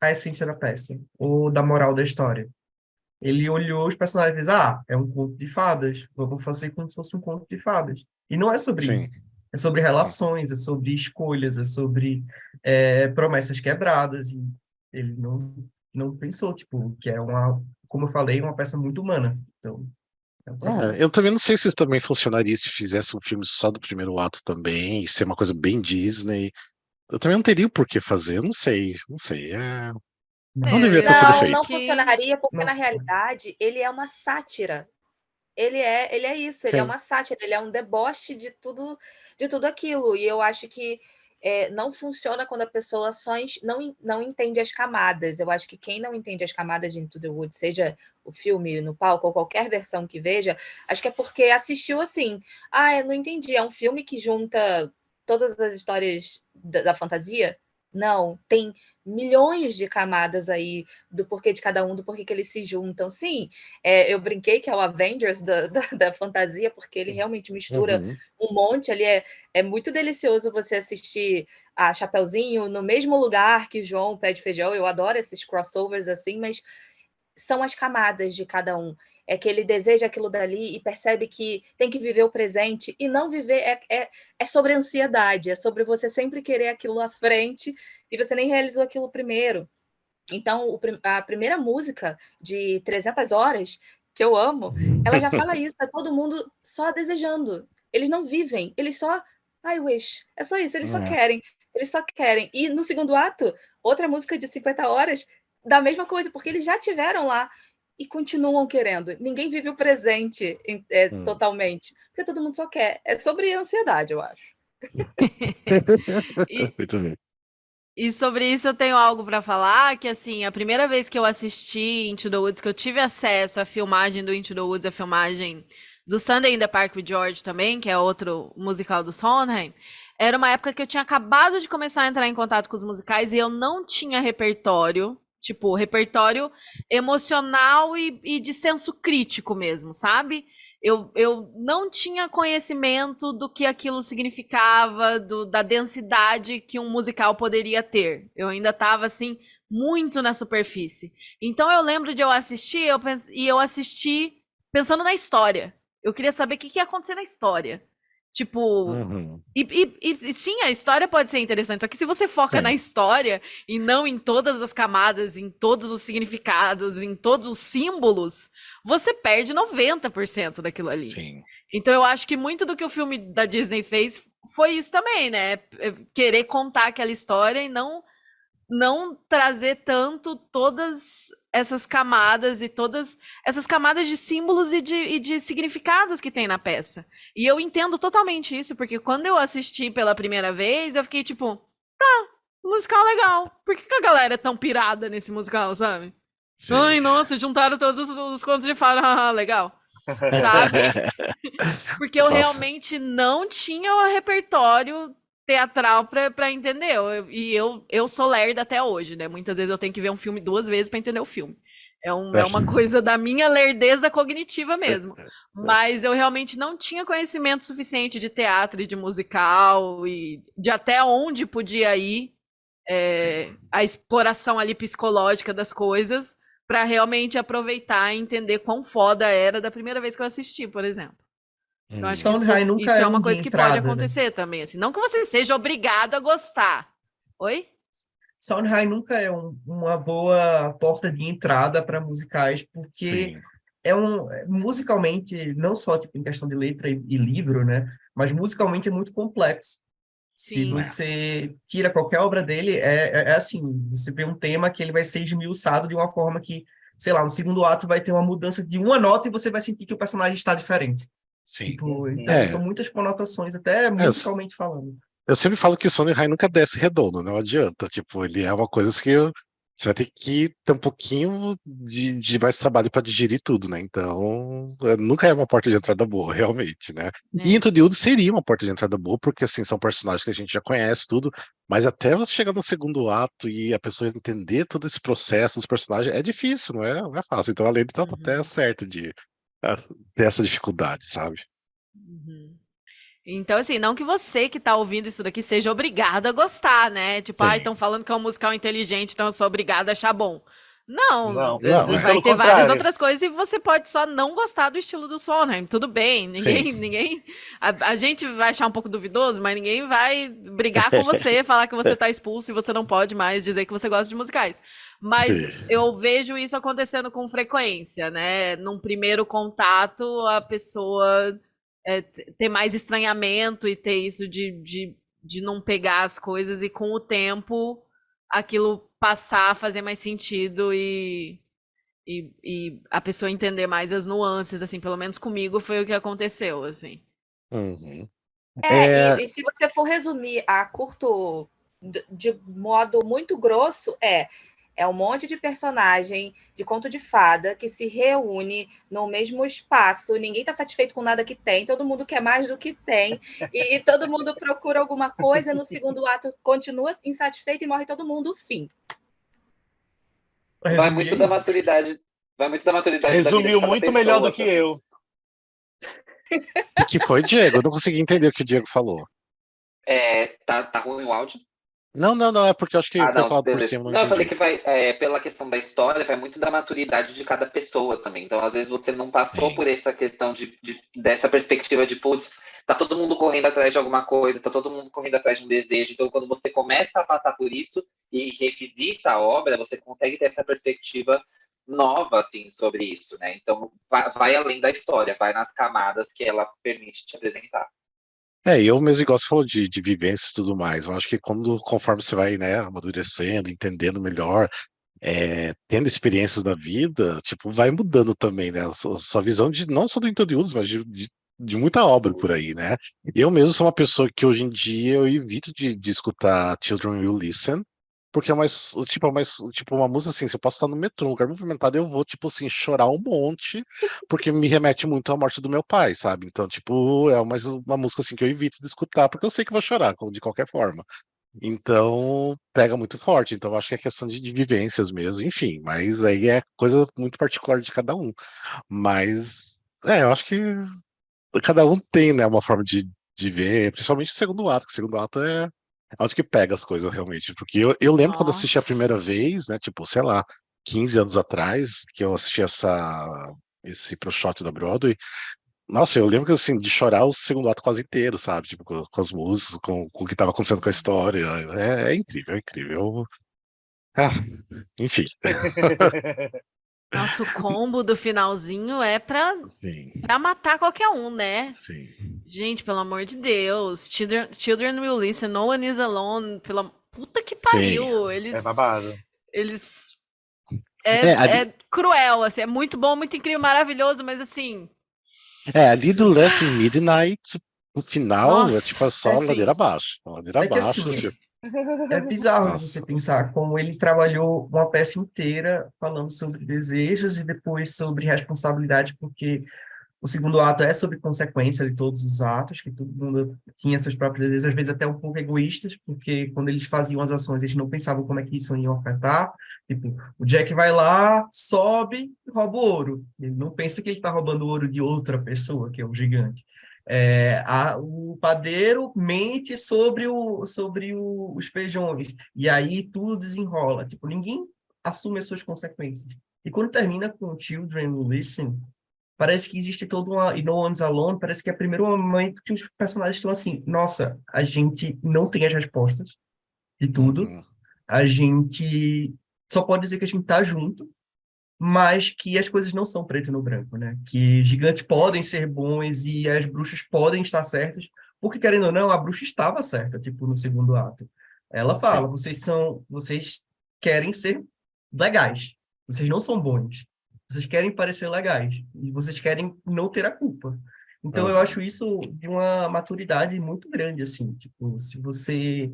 a essência da peça, ou da moral da história. Ele olhou os personagens e fez, é um conto de fadas, vamos fazer como se fosse um conto de fadas. E não é sobre Sim. isso. É sobre relações, é sobre escolhas, é sobre promessas quebradas. E ele não pensou, tipo, que é como eu falei, uma peça muito humana. Então, é um problema. Eu também não sei se isso também funcionaria se fizesse um filme só do primeiro ato também, e ser uma coisa bem Disney. Eu também não teria o porquê fazer, eu não sei, não sei. Não Não, deveria ter sido Não, acho não feito. que funcionaria porque não na funciona. realidade ele é uma sátira. Ele é isso, ele é Sim. uma sátira, ele é um deboche de tudo aquilo. E eu acho que não funciona quando a pessoa não entende as camadas. Eu acho que quem não entende as camadas de Into the Woods, seja o filme no palco ou qualquer versão que veja, acho que é porque assistiu assim. Eu não entendi. É um filme que junta todas as histórias da fantasia? Não, tem milhões de camadas aí do porquê de cada um, do porquê que eles se juntam. Sim, eu brinquei que é o Avengers da fantasia, porque ele realmente mistura Uhum. um monte. Ali é muito delicioso você assistir a Chapeuzinho no mesmo lugar que João Pé de Feijão. Eu adoro esses crossovers assim, mas são as camadas de cada um. É que ele deseja aquilo dali e percebe que tem que viver o presente, e não viver é sobre ansiedade, é sobre você sempre querer aquilo à frente e você nem realizou aquilo primeiro. Então, a primeira música de 300 horas, que eu amo, ela já fala isso, é todo mundo só desejando. Eles não vivem, eles só, I wish. É só isso, eles só É. querem. Eles só querem. E no segundo ato, outra música de 50 horas, da mesma coisa, porque eles já tiveram lá e continuam querendo. Ninguém vive o presente Hum. totalmente, porque todo mundo só quer. É sobre ansiedade, eu acho. E, Muito bem. e sobre isso eu tenho algo pra falar, que assim, a primeira vez que eu assisti Into the Woods, que eu tive acesso à filmagem do Into the Woods, a filmagem do Sunday in the Park with George também, que é outro musical do Sondheim, era uma época que eu tinha acabado de começar a entrar em contato com os musicais e eu não tinha repertório, tipo, repertório emocional e de senso crítico mesmo, sabe? Eu não tinha conhecimento do que aquilo significava, da densidade que um musical poderia ter. Eu ainda estava assim, muito na superfície. Então eu lembro de eu assistir, e eu assisti pensando na história. Eu queria saber o que ia acontecer na história. Tipo. Uhum. E sim, a história pode ser interessante, só que se você foca na Sim, história e não em todas as camadas, em todos os significados, em todos os símbolos, você perde 90% daquilo ali. sim. Então eu acho que muito do que o filme da Disney fez foi isso também, né? Querer contar aquela história e não trazer tanto todas essas camadas e todas essas camadas de símbolos e de significados que tem na peça. E eu entendo totalmente isso, porque quando eu assisti pela primeira vez, eu fiquei tipo, musical legal. Por que a galera é tão pirada nesse musical, sabe? Sim. Ai, nossa, juntaram todos os contos de fada, legal. Sabe? Porque eu Nossa. realmente não tinha o repertório teatral pra entender. E eu sou lerda até hoje, né? Muitas vezes eu tenho que ver um filme duas vezes pra entender o filme. É uma coisa da minha lerdeza cognitiva mesmo. Mas eu realmente não tinha conhecimento suficiente de teatro e de musical e de até onde podia ir Sim. a exploração ali psicológica das coisas pra realmente aproveitar e entender quão foda era da primeira vez que eu assisti, por exemplo. Então, acho que Sondheim nunca isso é é uma um de coisa que pode entrada, né? acontecer também, assim. Não que você seja obrigado a gostar. Oi? Sondheim nunca é uma boa porta de entrada para musicais, porque Sim, musicalmente, não só tipo, em questão de letra e livro, né? Mas musicalmente é muito complexo. Se Sim. você tira qualquer obra dele, é assim, você vê um tema que ele vai ser esmiuçado de uma forma que, sei lá, no segundo ato vai ter uma mudança de uma nota e você vai sentir que o personagem está diferente. sim. Tipo, então É, são muitas conotações, até é, musicalmente falando. eu sempre falo que Sondheim nunca desce redondo, não adianta. Tipo, ele é uma coisa que você vai ter que ter um pouquinho de mais trabalho para digerir tudo, né? Então, nunca é uma porta de entrada boa, realmente, né? E É. Into the Woods seria uma porta de entrada boa, porque, assim, são personagens que a gente já conhece tudo, mas até você chegar no segundo ato e a pessoa entender todo esse processo dos personagens, é difícil, não é fácil. Então, além de estar até Uhum. certo de ter essa dificuldade, sabe? Uhum. Então, assim, não que você que tá ouvindo isso daqui seja obrigado a gostar, né? Tipo, estão Sim. falando que é um musical inteligente, então eu sou obrigado a achar bom. Não, Não, Não, muito é. vai pelo ter várias contrário. outras coisas e você pode só não gostar do estilo do Sondheim. Tudo bem, Sim. ninguém. A gente vai achar um pouco duvidoso, mas ninguém vai brigar com você, falar que você tá expulso e você não pode mais dizer que você gosta de musicais. Mas Sim. eu vejo isso acontecendo com frequência, né? Num primeiro contato, a pessoa ter mais estranhamento e ter isso de não pegar as coisas e com o tempo aquilo passar a fazer mais sentido e a pessoa entender mais as nuances, assim, pelo menos comigo foi o que aconteceu, assim. Uhum. E, É, e se você for resumir a curto, de modo muito grosso, é um monte de personagem de conto de fada que se reúne no mesmo espaço, ninguém está satisfeito com nada que tem, todo mundo quer mais do que tem, e todo mundo procura alguma coisa, no segundo ato continua insatisfeito e morre todo mundo, fim. Para Vai resumir, muito é da isso. maturidade, vai muito da maturidade da vida de Resumiu cada muito melhor do pessoa que também. eu. o que foi, Diego? Eu não consegui entender o que o Diego falou. Tá ruim o áudio? Não, não, não, é porque eu acho que Ah, foi não, falado por beleza. cima, eu não Não, eu falei entendi. que vai, pela questão da história, vai muito da maturidade de cada pessoa também. Então, às vezes, você não passou Sim. por essa questão dessa perspectiva de, putz, tá todo mundo correndo atrás de alguma coisa, tá todo mundo correndo atrás de um desejo. Então, quando você começa a passar por isso e revisita a obra, você consegue ter essa perspectiva nova, assim, sobre isso, né? Então, vai além da história, vai nas camadas que ela permite te apresentar. E eu mesmo, igual você falou de vivências e tudo mais, eu acho que conforme você vai, né, amadurecendo, entendendo melhor, tendo experiências da vida, tipo, vai mudando também, né, a sua visão de, não só do Intorius, mas de muita obra por aí, né. Eu mesmo sou uma pessoa que hoje em dia eu evito de escutar Children Will Listen, porque tipo, uma música assim, se eu posso estar no metrô, um lugar movimentado, eu vou, tipo assim, chorar um monte, porque me remete muito à morte do meu pai, sabe? Então, tipo, é uma música assim que eu evito de escutar, porque eu sei que eu vou chorar, de qualquer forma. Então, pega muito forte. Então, eu acho que é questão de vivências mesmo, enfim, mas aí é coisa muito particular de cada um. Mas, eu acho que cada um tem, né, uma forma de ver, principalmente o segundo ato, que o segundo ato é onde que pega as coisas realmente. Porque eu lembro quando eu assisti a Nossa. primeira vez, né, tipo, sei lá, 15 anos atrás, que eu assisti esse Pro Shot da Broadway. Nossa, eu lembro que assim, de chorar o segundo ato quase inteiro, sabe? Tipo, com as músicas, com o que estava acontecendo com a história. É incrível, é incrível. Ah, enfim. Nossa, o combo do finalzinho é Sim, pra matar qualquer um, né? sim, Gente, pelo amor de Deus. Children will listen, no one is alone. Pela puta que sim. pariu. É babado. Eles Ali, é cruel, assim, é muito bom, muito incrível, maravilhoso, mas assim, ali do Last Midnight, o final é tipo nossa, só ladeira assim, abaixo. Ladeira É que assim, abaixo, tipo, é bizarro de você nossa. pensar como ele trabalhou uma peça inteira falando sobre desejos e depois sobre responsabilidade, porque o segundo ato é sobre consequência de todos os atos, que todo mundo tinha seus próprios desejos, às vezes até um pouco egoístas, porque quando eles faziam as ações, eles não pensavam como é que isso ia afetar. Tipo, o Jack vai lá, sobe e rouba o ouro. Ele não pensa que ele está roubando o ouro de outra pessoa, que é o gigante. O padeiro mente os feijões, e aí tudo desenrola. Tipo, ninguém assume as suas consequências. E quando termina com Children Listen, parece que existe toda uma... E No One's Alone, parece que é o primeiro momento que os personagens estão assim, nossa, a gente não tem as respostas de tudo, Uhum. a gente só pode dizer que a gente tá junto, mas que as coisas não são preto no branco, né? Que gigantes podem ser bons e as bruxas podem estar certas, porque, querendo ou não, a bruxa estava certa, tipo, no segundo ato. Ela fala, Sim. vocês querem ser legais, vocês não são bons, vocês querem parecer legais, e vocês querem não ter a culpa. Então, eu Uhum. acho isso de uma maturidade muito grande, assim, tipo, se você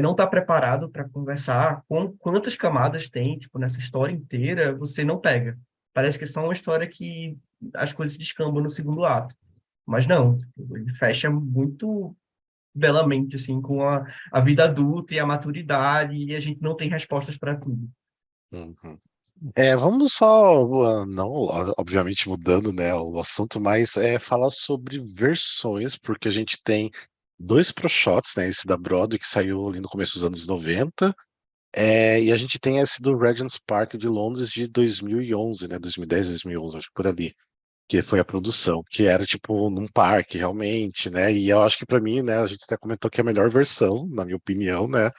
não está preparado para conversar com quantas camadas tem, tipo, nessa história inteira, você não pega. Parece que é só uma história que as coisas descambam no segundo ato. Mas não, tipo, ele fecha muito belamente, assim, com a vida adulta e a maturidade, e a gente não tem respostas para tudo. Uhum. Vamos só, não, obviamente mudando, né, o assunto, mas falar sobre versões, porque a gente tem dois Pro Shots, né, esse da Broadway que saiu ali no começo dos anos 90, e a gente tem esse do Regent's Park de Londres de 2011, né, 2010, 2011, acho que por ali, que foi a produção, que era tipo num parque realmente, né, e eu acho que pra mim, né, a gente até comentou que é a melhor versão, na minha opinião, né,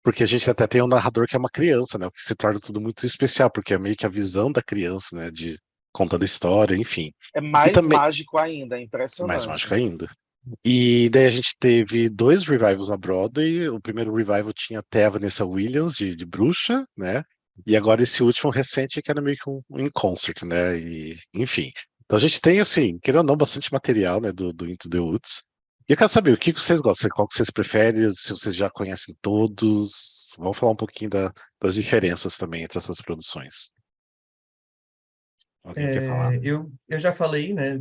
porque a gente até tem um narrador que é uma criança, né? O que se torna tudo muito especial, porque é meio que a visão da criança, né? De contando a história, enfim. É E mais também, mágico ainda, é mais mágico impressionante. ainda. E daí a gente teve dois revivals na Broadway. O primeiro revival tinha até a Vanessa Williams, de Bruxa, né? E agora esse último recente, que era meio que um in concert, né? E, enfim. Então a gente tem, assim, querendo ou não, bastante material, né? Do Into the Woods. E eu quero saber, o que vocês gostam? Qual que vocês preferem? Se vocês já conhecem todos. Vamos falar um pouquinho das diferenças também entre essas produções. Alguém quer falar? Eu já falei, né,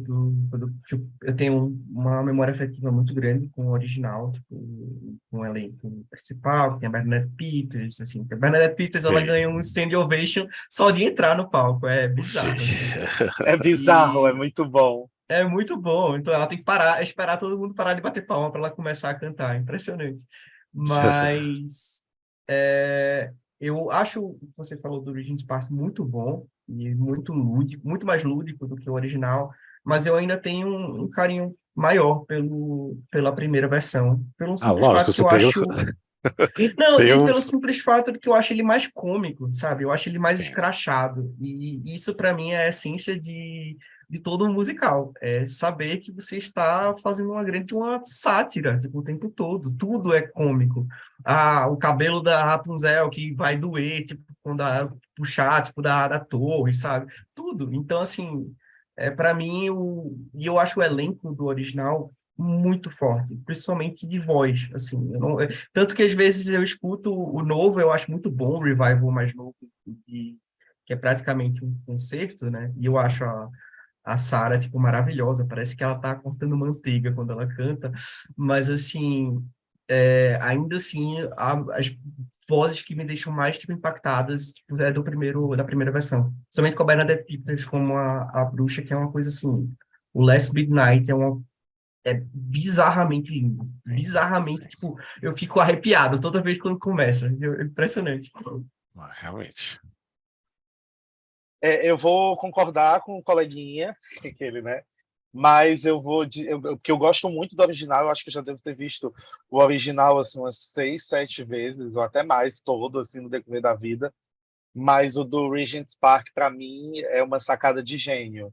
que eu tenho uma memória afetiva muito grande com o original, tipo, com o elenco principal, que tem a Bernadette Peters, assim, a Bernadette Peters, ela Sim, ganhou um stand ovation só de entrar no palco, é sim. bizarro, assim. É bizarro, é E muito bom. é muito bom, então ela tem que parar, esperar todo mundo parar de bater palma para ela começar a cantar, impressionante. Mas é, eu acho o que você falou do Regent's Park muito bom e muito lúdico, muito mais lúdico do que o original, mas eu ainda tenho um carinho maior pela primeira versão, pelo Ah, simples lógico, fato que você eu tem o. acho não, Tem e o. pelo simples fato de que eu acho ele mais cômico, sabe? Eu acho ele mais Sim, escrachado. E isso, para mim, é a essência de todo um musical. É saber que você está fazendo uma sátira, tipo, o tempo todo. Tudo é cômico. Ah, o cabelo da Rapunzel que vai doer, tipo, quando puxar, tipo, da torre, sabe? Tudo. Então, assim, para mim, e eu acho o elenco do original muito forte, principalmente de voz, assim, eu não, tanto que às vezes eu escuto o novo, eu acho muito bom o revival mais novo, que é praticamente um concerto, né? E eu acho a Sarah, tipo, maravilhosa. Parece que ela tá cortando manteiga quando ela canta. Mas, assim, ainda assim, as vozes que me deixam mais, tipo, impactadas, tipo, da primeira versão. Somente com a Bernadette Peters como a bruxa, que é uma coisa, assim... O Last Midnight é bizarramente lindo. sim, Bizarramente, sim. tipo, eu fico arrepiado toda vez quando começa. É impressionante. Realmente. Eu vou concordar com o coleguinha, aquele, né? Mas eu vou porque eu gosto muito do original, eu acho que eu já devo ter visto o original assim umas 6, 7 vezes, ou até mais, todo assim no decorrer da vida. Mas o do Regent's Park, para mim, é uma sacada de gênio.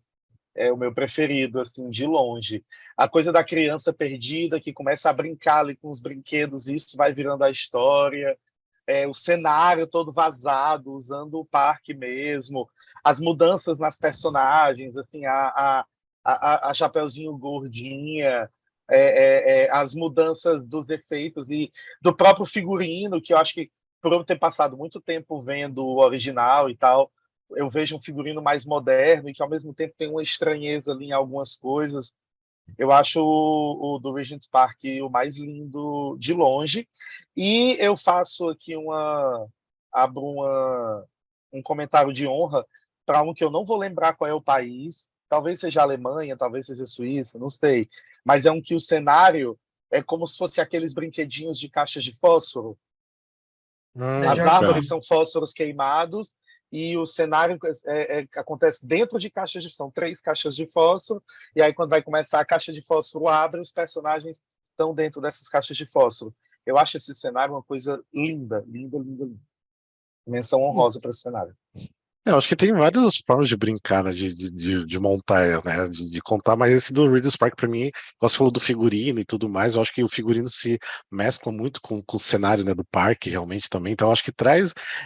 É o meu preferido, assim, de longe. A coisa da criança perdida que começa a brincar ali com os brinquedos, e isso vai virando a história. O cenário todo vazado, usando o parque mesmo, as mudanças nas personagens, assim, a Chapeuzinho Gordinha, as mudanças dos efeitos e do próprio figurino, que eu acho que, por eu ter passado muito tempo vendo o original e tal, eu vejo um figurino mais moderno e que, ao mesmo tempo, tem uma estranheza ali em algumas coisas. Eu acho o do Regent's Park o mais lindo de longe. E eu faço aqui abro um comentário de honra para um que eu não vou lembrar qual é o país. Talvez seja a Alemanha, talvez seja a Suíça, não sei. Mas é um que o cenário é como se fosse aqueles brinquedinhos de caixas de fósforo. As Já Tá. árvores vi. são fósforos queimados e o cenário acontece dentro de caixas de... São 3 caixas de fósforo, e aí quando vai começar a caixa de fósforo abre, os personagens estão dentro dessas caixas de fósforo. Eu acho esse cenário uma coisa linda, linda, linda, linda. Menção honrosa para esse cenário. Eu acho que tem várias formas de brincar, né, de montar, né, de contar, mas esse do Readers Park, pra mim, você falou do figurino e tudo mais, eu acho que o figurino se mescla muito com o cenário, né, do parque, realmente, também, então eu acho que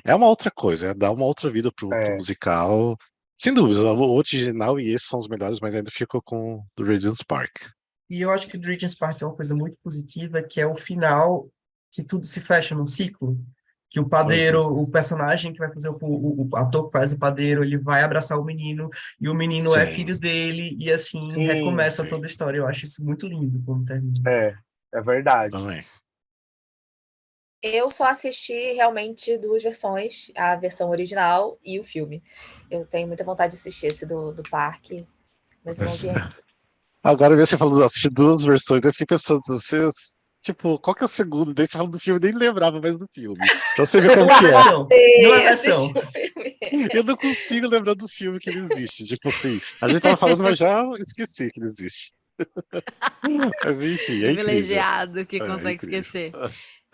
é uma outra coisa, dá uma outra vida pro musical, sem dúvida, o original e esse são os melhores, mas ainda fico com o do Regent's Park. E eu acho que o Regent's Park tem uma coisa muito positiva, que é o final, que tudo se fecha num ciclo. Que o padeiro, o personagem que vai fazer o ator que faz o padeiro, ele vai abraçar o menino, e o menino é filho dele, e assim recomeça toda a história. Eu acho isso muito lindo como termina. É verdade. Também. Eu só assisti realmente 2 versões, a versão original e o filme. Eu tenho muita vontade de assistir esse do parque, mas eu não vi ainda. Agora você falou, assistir 2 versões, eu fiquei pensando, tipo, qual que é o segundo? Daí você falou do filme, nem lembrava mais do filme. Então você vê como que é. Não é versão. Eu não consigo lembrar do filme que ele existe. Tipo assim, a gente tava falando, mas já esqueci que ele existe. Mas enfim, é incrível. Privilegiado que consegue esquecer.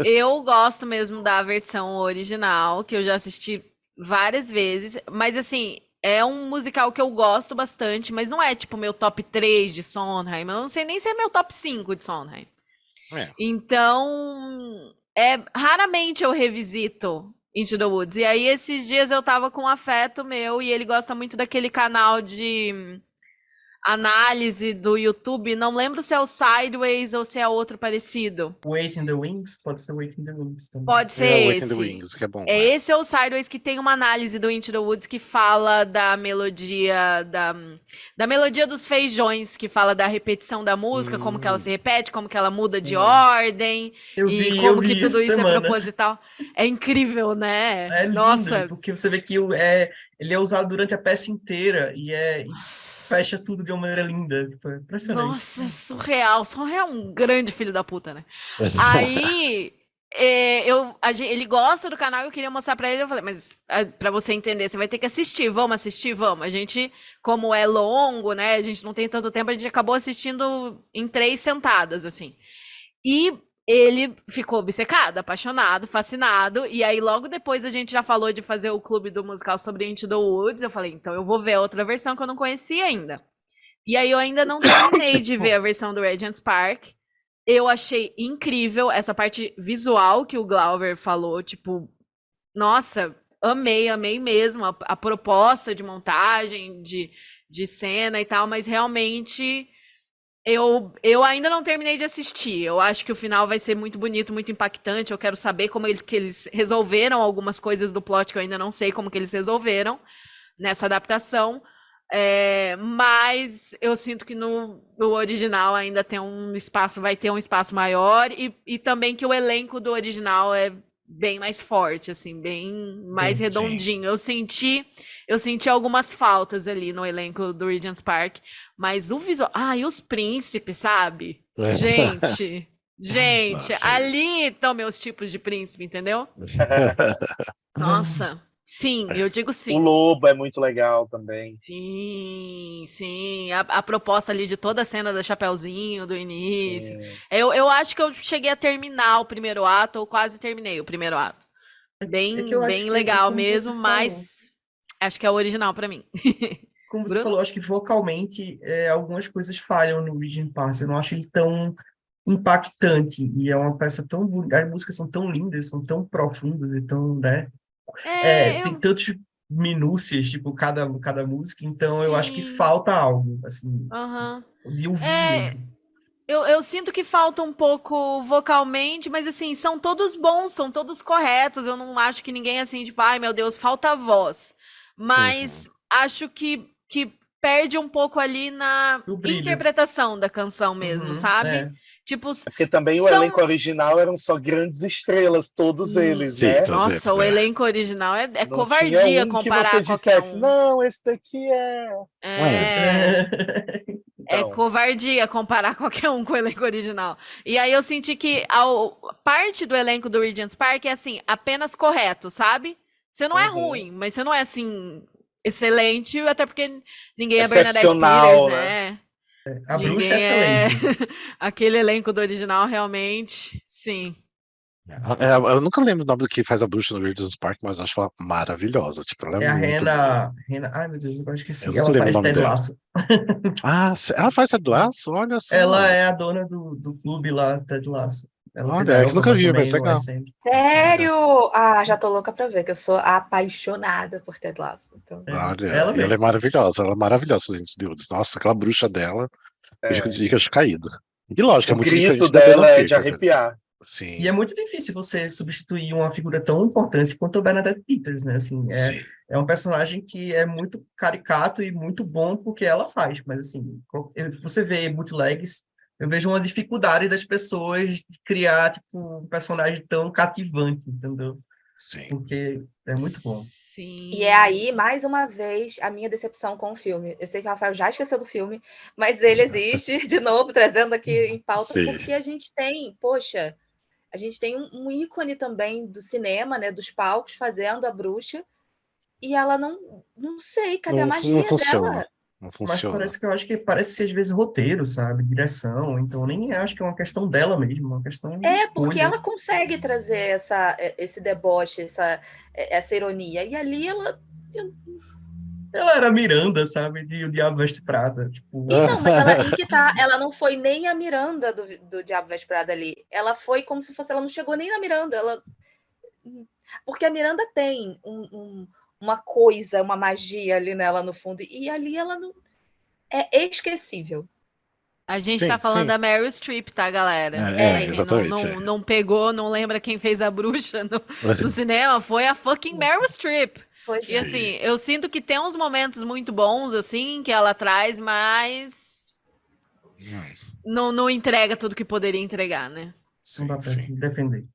Eu gosto mesmo da versão original, que eu já assisti várias vezes, mas assim, é um musical que eu gosto bastante, mas não é tipo meu top 3 de Sondheim, eu não sei nem se é meu top 5 de Sondheim. Então, raramente eu revisito Into the Woods. E aí, esses dias eu tava com um afeto meu e ele gosta muito daquele canal de análise do YouTube. Não lembro se é o Sideways ou se é outro parecido. Wait in the Wings? Pode ser Wait in the Wings também. Pode ser Wait in the esse. Wings, que é bom. Esse ou o Sideways que tem uma análise do Into the Woods que fala da melodia da melodia dos feijões, que fala da repetição da música, como que ela se repete, como que ela muda de ordem como que tudo isso é proposital. É incrível, né? É lindo, nossa, porque você vê que ele é usado durante a peça inteira e fecha tudo de uma maneira linda. Foi impressionante. Nossa, surreal. Surreal é um grande filho da puta, né? Aí ele gosta do canal, eu queria mostrar pra ele, eu falei, mas pra você entender, você vai ter que assistir, vamos assistir, vamos. A gente, como é longo, né, a gente não tem tanto tempo, a gente acabou assistindo em 3 sentadas, assim. E ele ficou obcecado, apaixonado, fascinado, e aí logo depois a gente já falou de fazer o clube do musical sobre Into the Woods, eu falei, então eu vou ver a outra versão que eu não conhecia ainda. E aí eu ainda não terminei de ver a versão do Regent's Park. Eu achei incrível essa parte visual que o Glauber falou, tipo, nossa, amei mesmo a proposta de montagem, de cena e tal, mas realmente eu ainda não terminei de assistir. Eu acho que o final vai ser muito bonito, muito impactante. Eu quero saber como eles resolveram algumas coisas do plot que eu ainda não sei como que eles resolveram nessa adaptação. Mas eu sinto que no original ainda tem vai ter um espaço maior e também que o elenco do original é bem mais forte, assim, bem mais redondinho. Eu senti algumas faltas ali no elenco do Regent's Park, mas o visual... e os príncipes, sabe? Gente, Nossa, ali estão meus tipos de príncipe, entendeu? Nossa... Sim, eu digo sim. O Lobo é muito legal também. Sim. A proposta ali de toda a cena do Chapeuzinho, do início. Eu acho que eu cheguei a terminar o primeiro ato, ou quase terminei o primeiro ato. Bem legal mesmo, mas acho que é o original pra mim. Como você falou, acho que vocalmente algumas coisas falham no Regent's Park. Eu não acho ele tão impactante. E é uma peça tão bonita. As músicas são tão lindas, são tão profundas e tão, né? Tem tantas minúcias, tipo, cada música, então eu acho que falta algo, assim, de ouvir. Eu sinto que falta um pouco vocalmente, mas assim, são todos bons, são todos corretos, eu não acho que ninguém assim, tipo, ai meu Deus, falta voz, mas acho que perde um pouco ali na interpretação da canção mesmo, sabe? Tipo, porque também o elenco original eram só grandes estrelas, todos eles, né? Nossa, o elenco original é covardia comparar que você dissesse, não, esse daqui É covardia comparar qualquer um com o elenco original. E aí eu senti que a parte do elenco do Regent's Park é assim, apenas correto, sabe? Você não é Uhum. ruim, mas você não é assim excelente, até porque ninguém é Bernadette Excepcional, Peters, né? né? A bruxa é Ninguém é excelente. aquele elenco do original, realmente. Sim. Eu nunca lembro o nome do que faz a bruxa no Great Park, mas eu acho ela maravilhosa. Tipo, ela é É a muito boa. Rena. Ai, meu Deus, eu Eu esqueci. nunca Ela lembro o faz nome Ted dela. Lasso. Ah, ela faz Ted Lasso? Olha Ela só. é a dona do clube lá, Ted Lasso. Ela fez Olha, a é que nunca Elphaba vi, mas também no legal. SN. Sério? Ah, já tô louca pra ver, que eu sou apaixonada por Ted Lasso. Então, Olha, Ela e ela é mesmo. maravilhosa. Ela é maravilhosa, gente de Deus. Nossa, aquela bruxa dela, eu É. fico caído. E lógico, é O muito grito diferente da Dana dela é de Picker, por exemplo. arrepiar. E é Sim, muito difícil você substituir uma figura tão importante quanto o Bernadette Peters, né? Assim, sim. é um personagem que é muito caricato e muito bom porque ela faz, mas assim, você vê bootlegs, eu vejo uma dificuldade das pessoas de criar, tipo, um personagem tão cativante, entendeu? Sim. Porque é muito bom. Sim. e é aí, mais uma vez, a minha decepção com o filme. Eu sei que o Rafael já esqueceu do filme, mas ele existe, de novo, trazendo aqui em pauta, Sim. porque a gente tem, poxa, a gente tem um ícone também do cinema, né, dos palcos, fazendo a bruxa, e ela não sei, cadê a Não magia funciona. dela? Não Mas funciona. parece ser às vezes roteiro, sabe? Direção, então nem acho que é uma questão dela mesmo, é uma questão de É, porque escolha. ela consegue trazer esse deboche, essa ironia, e ali ela... Ela era Miranda, sabe? De O Diabo Veste Prada. Tipo, Então, mas ela aí que tá, ela não foi nem a Miranda do Diabo Veste Prada ali. Ela foi como se fosse, ela não chegou nem na Miranda. Porque a Miranda tem uma coisa, uma magia ali nela no fundo. E ali ela não. É esquecível. A gente tá Sim, falando sim. da Meryl Streep, tá, galera? Pra quem Exatamente. não pegou, não lembra quem fez a bruxa no cinema, foi a fucking Meryl Streep. Pois E é. Sim. assim, eu sinto que tem uns momentos muito bons, assim, que ela traz, mas não entrega tudo que poderia entregar, né? não dá Sim, pra sim. defender.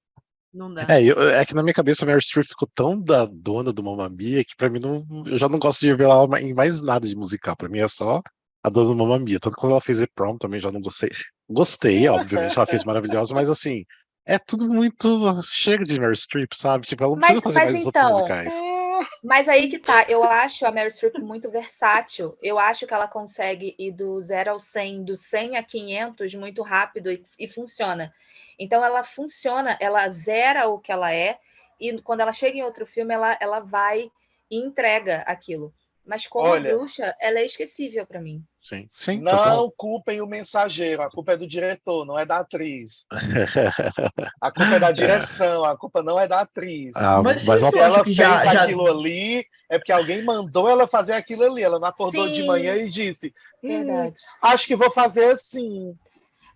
Não dá. É que na minha cabeça a Meryl Streep ficou tão da dona do Mamma Mia que pra mim eu já não gosto de ver ela em mais nada de musical. Pra mim é só a dona do Mamma Mia. Tanto que quando ela fez The Prom também já não gostei. Gostei, obviamente, ela fez maravilhosa, mas assim, é tudo muito. Chega de Meryl Streep, sabe? Tipo, ela não precisa fazer Mas mais outros então, musicais. mas aí que tá, eu acho a Meryl Streep muito versátil. Eu acho que ela consegue ir do 0 ao 100, do 100 a 500 muito rápido e funciona. Então ela funciona, ela zera o que ela é e quando ela chega em outro filme ela vai e entrega aquilo. Mas como a Olha, bruxa, ela é esquecível para mim. Sim, sim, total. não culpem o mensageiro, a culpa é do diretor, não é da atriz. A culpa é da É, direção, a culpa não é da atriz. Mas mas vocês uma Se não acham ela que fez aquilo ali, é porque alguém mandou ela fazer aquilo ali. Ela não acordou de manhã Sim, e disse: verdade. acho que vou fazer assim.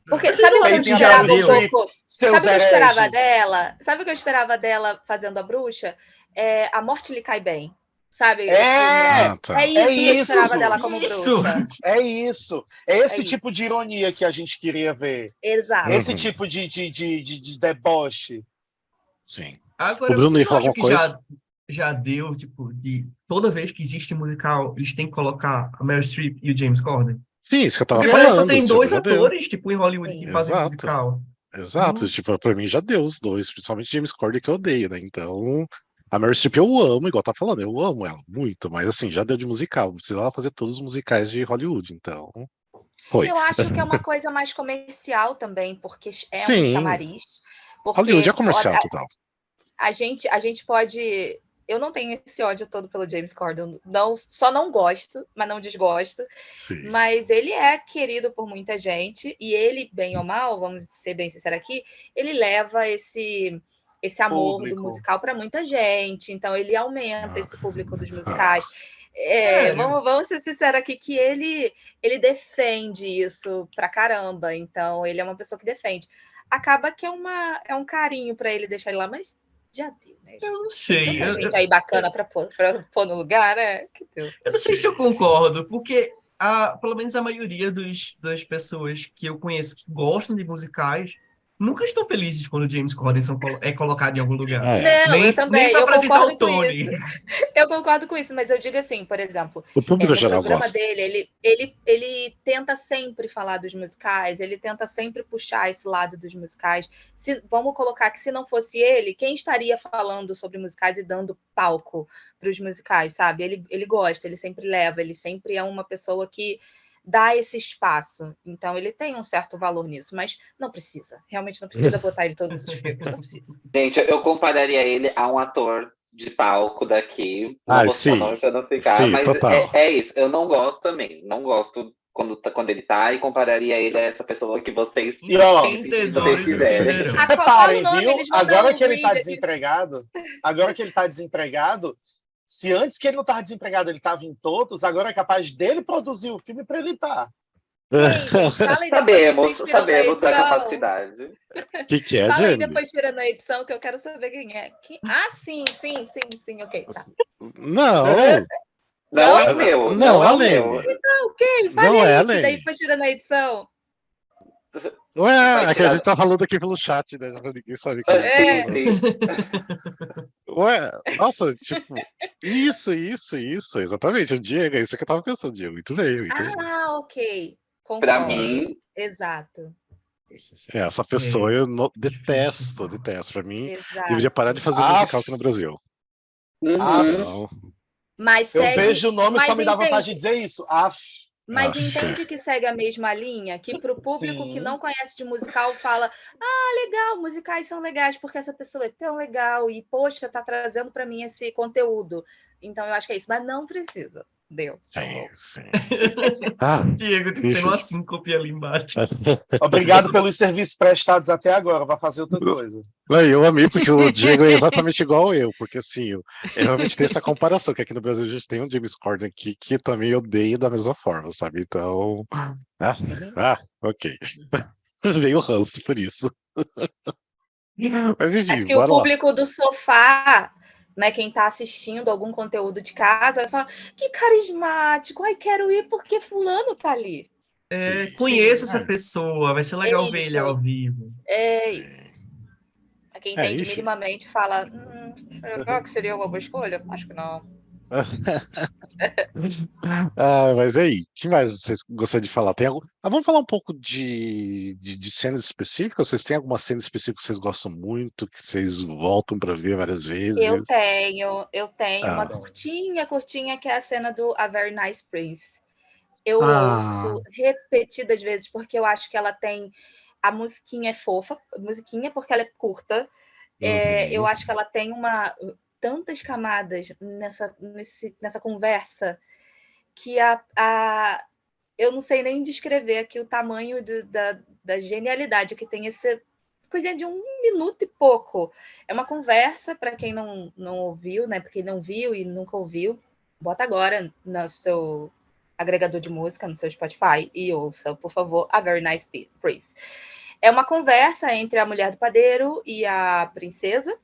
Porque Vocês sabe não o que Aí eu acham que tem a já Meryl esperava um deu? Streep, pouco? seus Sabe o que eu esperava hereges. dela? Sabe o que eu esperava dela fazendo a bruxa? A morte lhe cai bem. Sabe? É, É tá. é isso que eu esperava isso, dela como Isso! bruxa. é isso. É É esse tipo isso. de ironia que a gente queria ver. Exato. Esse Uhum, tipo de deboche. sim. O Agora, Bruno vocês ia não falar acham alguma que coisa? já deu, tipo, de toda vez que existe musical, eles têm que colocar a Meryl Streep e o James Corden? Sim, isso que eu tava Porque parece que só falando. tem Tipo, dois já deu. atores, tipo, em Hollywood que Sim. fazem Exato. musical. Exato, tipo, pra mim já deu os dois, principalmente James Corden que eu odeio, né? Então, a Meryl Streep eu amo, igual tá falando, eu amo ela muito, mas assim, já deu de musical, não precisava fazer todos os musicais de Hollywood, então, E foi. eu acho que é uma coisa mais comercial também, porque é um Sim, chamariz. Hollywood é Porque comercial total. a gente pode. Eu não tenho esse ódio todo pelo James Corden. Não, só não gosto, mas não desgosto. Sim. Mas ele é querido por muita gente, e ele, bem ou mal, vamos ser bem sinceros aqui, ele leva esse amor do Público. musical para muita gente, então ele aumenta esse público dos Ah, musicais. Sério? Vamos ser sinceros aqui que ele defende isso pra caramba, então ele é uma pessoa que defende. Acaba que é um carinho para ele deixar ele lá, mas já deu, né, Eu gente? não Tem sei. tanta gente aí bacana para pôr no lugar, né? Que Deus. Eu não sei se eu concordo, porque pelo menos a maioria das pessoas que eu conheço que gostam de musicais nunca estão felizes quando o James Corden é colocado em algum lugar. É. Não, Nem, eu também, nem para eu apresentar o concordo com Tony. isso. Eu concordo com isso, mas eu digo assim, por exemplo, O público no geral programa gosta. dele, ele tenta sempre falar dos musicais, ele tenta sempre puxar esse lado dos musicais. Vamos colocar que se não fosse ele, quem estaria falando sobre musicais e dando palco para os musicais, sabe? Ele gosta, ele sempre leva, ele sempre é uma pessoa que dá esse espaço. Então, ele tem um certo valor nisso, mas não precisa. Realmente não precisa botar ele em todos os filmes, não precisa. Gente, eu compararia ele a um ator de palco daqui. Não Ah, vou citar sim. nome pra não ficar, Sim, mas total. é isso. Eu não gosto também. Não gosto quando ele tá, e compararia ele a essa pessoa que vocês, E ó, vocês Entendedores quiserem. entenderão. Fala o reparem, nome, viu? eles vão Agora dar que o ele tá grid aqui. desempregado, se antes que ele não tava desempregado, ele tava em todos, agora é capaz dele produzir o filme pra ele estar. Quem, gente? Fala aí depois vocês tiram na Sabemos da edição. capacidade. Que é, Fala aí Jenny? depois tira na edição que eu quero saber quem é. Ah, sim, ok, tá. Não, Não é o meu. não, Não é a o meu. Lene. Ok, fale Não é a aí, que daí Lene. depois tira na edição. Ué, Vai é que a tirar- gente tá falando aqui pelo chat, né? Ninguém sabe quem a gente tá Sim, falando. sim. Ué, nossa, tipo, isso, exatamente, o Diego, é isso que eu tava pensando, Diego, muito bem, muito bem. Ah, ok. Pra Concordo. mim, Exato. Essa pessoa eu difícil. detesto, pra mim, Exato. deveria parar de fazer musical aqui no Brasil. Ah, Então, Mas eu segue. vejo o nome e só Mas me dá vontade de entende, dizer isso. mas Ah, entende que segue a mesma linha, que para o público que Sim. não conhece de musical fala: ah, legal, musicais são legais porque essa pessoa é tão legal e, poxa, tá trazendo para mim esse conteúdo. Então eu acho que é isso, mas não precisa. Deu. sim. Ah, Diego, tipo, tem uma síncope ali embaixo. Obrigado pelos serviços prestados até agora. Vai fazer outra coisa. Eu amei, porque o Diego é exatamente igual eu, porque assim, eu realmente tenho essa comparação, que aqui no Brasil a gente tem um James Corden que também odeio da mesma forma, sabe? Então, ok. Veio o ranço por isso. Mas Acho enfim, que o bora lá. público do sofá, né, quem está assistindo algum conteúdo de casa, vai falar: que carismático, ai, quero ir porque fulano tá ali. Conheço Sim. essa pessoa, vai ser legal ver ele ao vivo. É Sim. isso. Quem entende Enfim. minimamente fala: será que seria uma boa escolha? Acho que não. Mas aí, o que mais vocês gostariam de falar? Vamos falar um pouco de cenas específicas? Vocês têm alguma cena específica que vocês gostam muito, que vocês voltam para ver várias vezes? Eu tenho uma Ah. curtinha, que é a cena do A Very Nice Prince. Eu Ah. ouço repetidas vezes, porque eu acho que ela tem. A musiquinha é fofa, musiquinha porque ela é curta. Eu acho que ela tem tantas camadas nessa conversa que eu não sei nem descrever aqui o tamanho da genialidade que tem essa coisinha de 1 minuto e pouco. É uma conversa, para quem não ouviu, né? Para quem não viu e nunca ouviu, bota agora no seu agregador de música, no seu Spotify, e ouça, por favor, A Very Nice Prince. É uma conversa entre a mulher do padeiro e a princesa.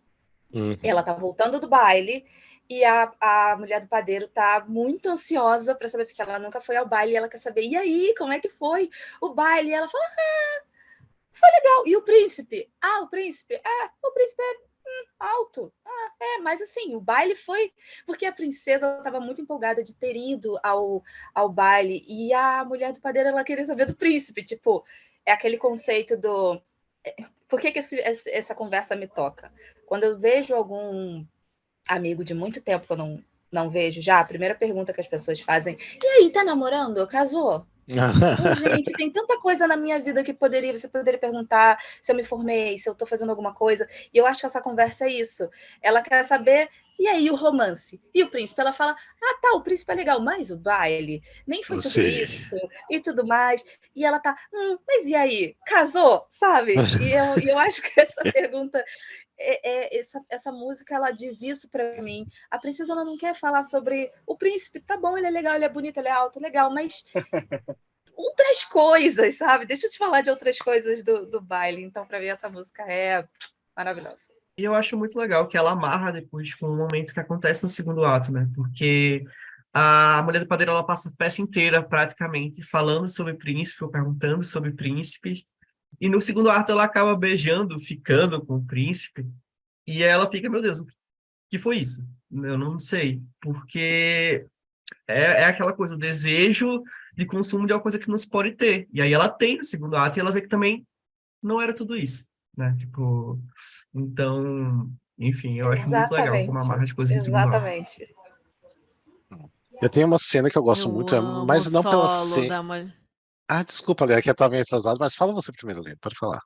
Ela tá voltando do baile e a mulher do padeiro tá muito ansiosa para saber, porque ela nunca foi ao baile e ela quer saber, e aí, como é que foi o baile? E ela fala, foi legal. E o príncipe? O príncipe é alto. Mas assim, o baile foi... Porque a princesa estava muito empolgada de ter ido ao baile e a mulher do padeiro, ela queria saber do príncipe. Tipo, é aquele conceito do... Por que essa conversa me toca? Quando eu vejo algum amigo de muito tempo que eu não vejo já, a primeira pergunta que as pessoas fazem, e aí, tá namorando? Casou? Gente, tem tanta coisa na minha vida que você poderia perguntar se eu me formei, se eu tô fazendo alguma coisa, e eu acho que essa conversa é isso. Ela quer saber, e aí o romance? E o príncipe? Ela fala, tá, o príncipe é legal, mas o baile nem foi tudo isso, e tudo mais. E ela tá, mas e aí? Casou? Sabe? E eu acho que essa pergunta... essa música, ela diz isso para mim. A princesa, ela não quer falar sobre o príncipe, tá bom, ele é legal, ele é bonito, ele é alto, legal, mas outras coisas, sabe? Deixa eu te falar de outras coisas do baile. Então, para mim, essa música é maravilhosa. E eu acho muito legal que ela amarra depois com o momento que acontece no segundo ato, né? Porque a mulher do padeiro, ela passa a peça inteira, praticamente, falando sobre príncipe, ou perguntando sobre príncipes, E no segundo ato ela acaba beijando, ficando com o príncipe, e ela fica, meu Deus, o que foi isso? Eu não sei, porque é aquela coisa, o desejo de consumo de uma coisa que não se pode ter. E aí ela tem no segundo ato e ela vê que também não era tudo isso, né? Tipo, então, enfim, eu acho muito legal como Exatamente. amarra as coisas no segundo ato. Exatamente. Eu tenho uma cena que eu gosto Eu muito, amo o mas não pela solo cena. da mulher. Ah, desculpa, Lê, que eu tava meio atrasado, mas fala você primeiro, Lê, pode falar.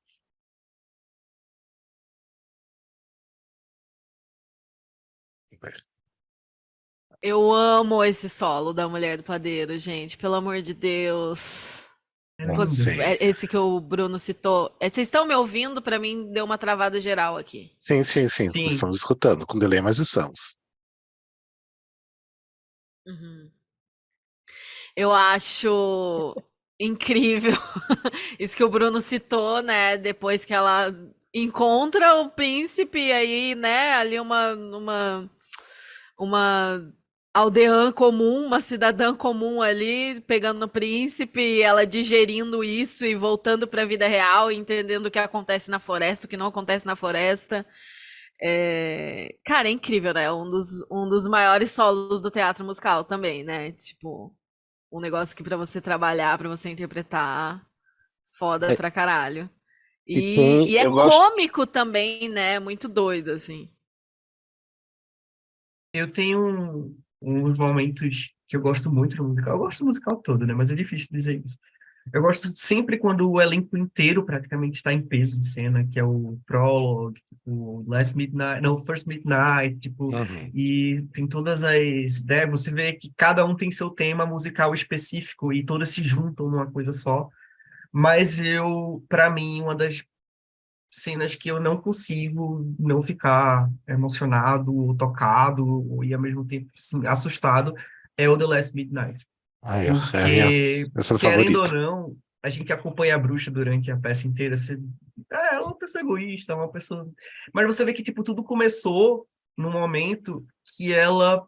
Eu amo esse solo da Mulher do Padeiro, gente. Pelo amor de Deus. É Putz, lindo. Sim, esse que o Bruno citou. Vocês estão me ouvindo? Pra mim, deu uma travada geral aqui. sim, Sim, estamos escutando, com delay, mas estamos. Uhum. Eu acho incrível isso que o Bruno citou, né? Depois que ela encontra o príncipe, e aí, né, ali uma aldeã comum, uma cidadã comum ali, pegando no príncipe, e ela digerindo isso e voltando para a vida real, e entendendo o que acontece na floresta, o que não acontece na floresta. Cara, é incrível, né? Um dos maiores solos do teatro musical também, né? Tipo, um negócio que pra você trabalhar, pra você interpretar, foda É, pra caralho. e E, tem. e é Eu gosto. cômico também, né? Muito doido, assim. eu tenho uns momentos que eu gosto muito do musical. Eu gosto do musical todo, né? Mas é difícil dizer isso. Eu gosto sempre quando o elenco inteiro praticamente está em peso de cena, que é o Prologue, tipo, Last Midnight, não, First Midnight, tipo, Uhum. e tem todas as, né, você vê que cada um tem seu tema musical específico e todas se juntam numa coisa só, mas para mim, uma das cenas que eu não consigo não ficar emocionado, tocado e ao mesmo tempo assim, assustado é o The Last Midnight. Ah, é a minha Porque, cena querendo ou favorita. não, a gente acompanha a bruxa durante a peça inteira. É uma pessoa egoísta, uma pessoa. Mas você vê que, tipo, tudo começou no momento que ela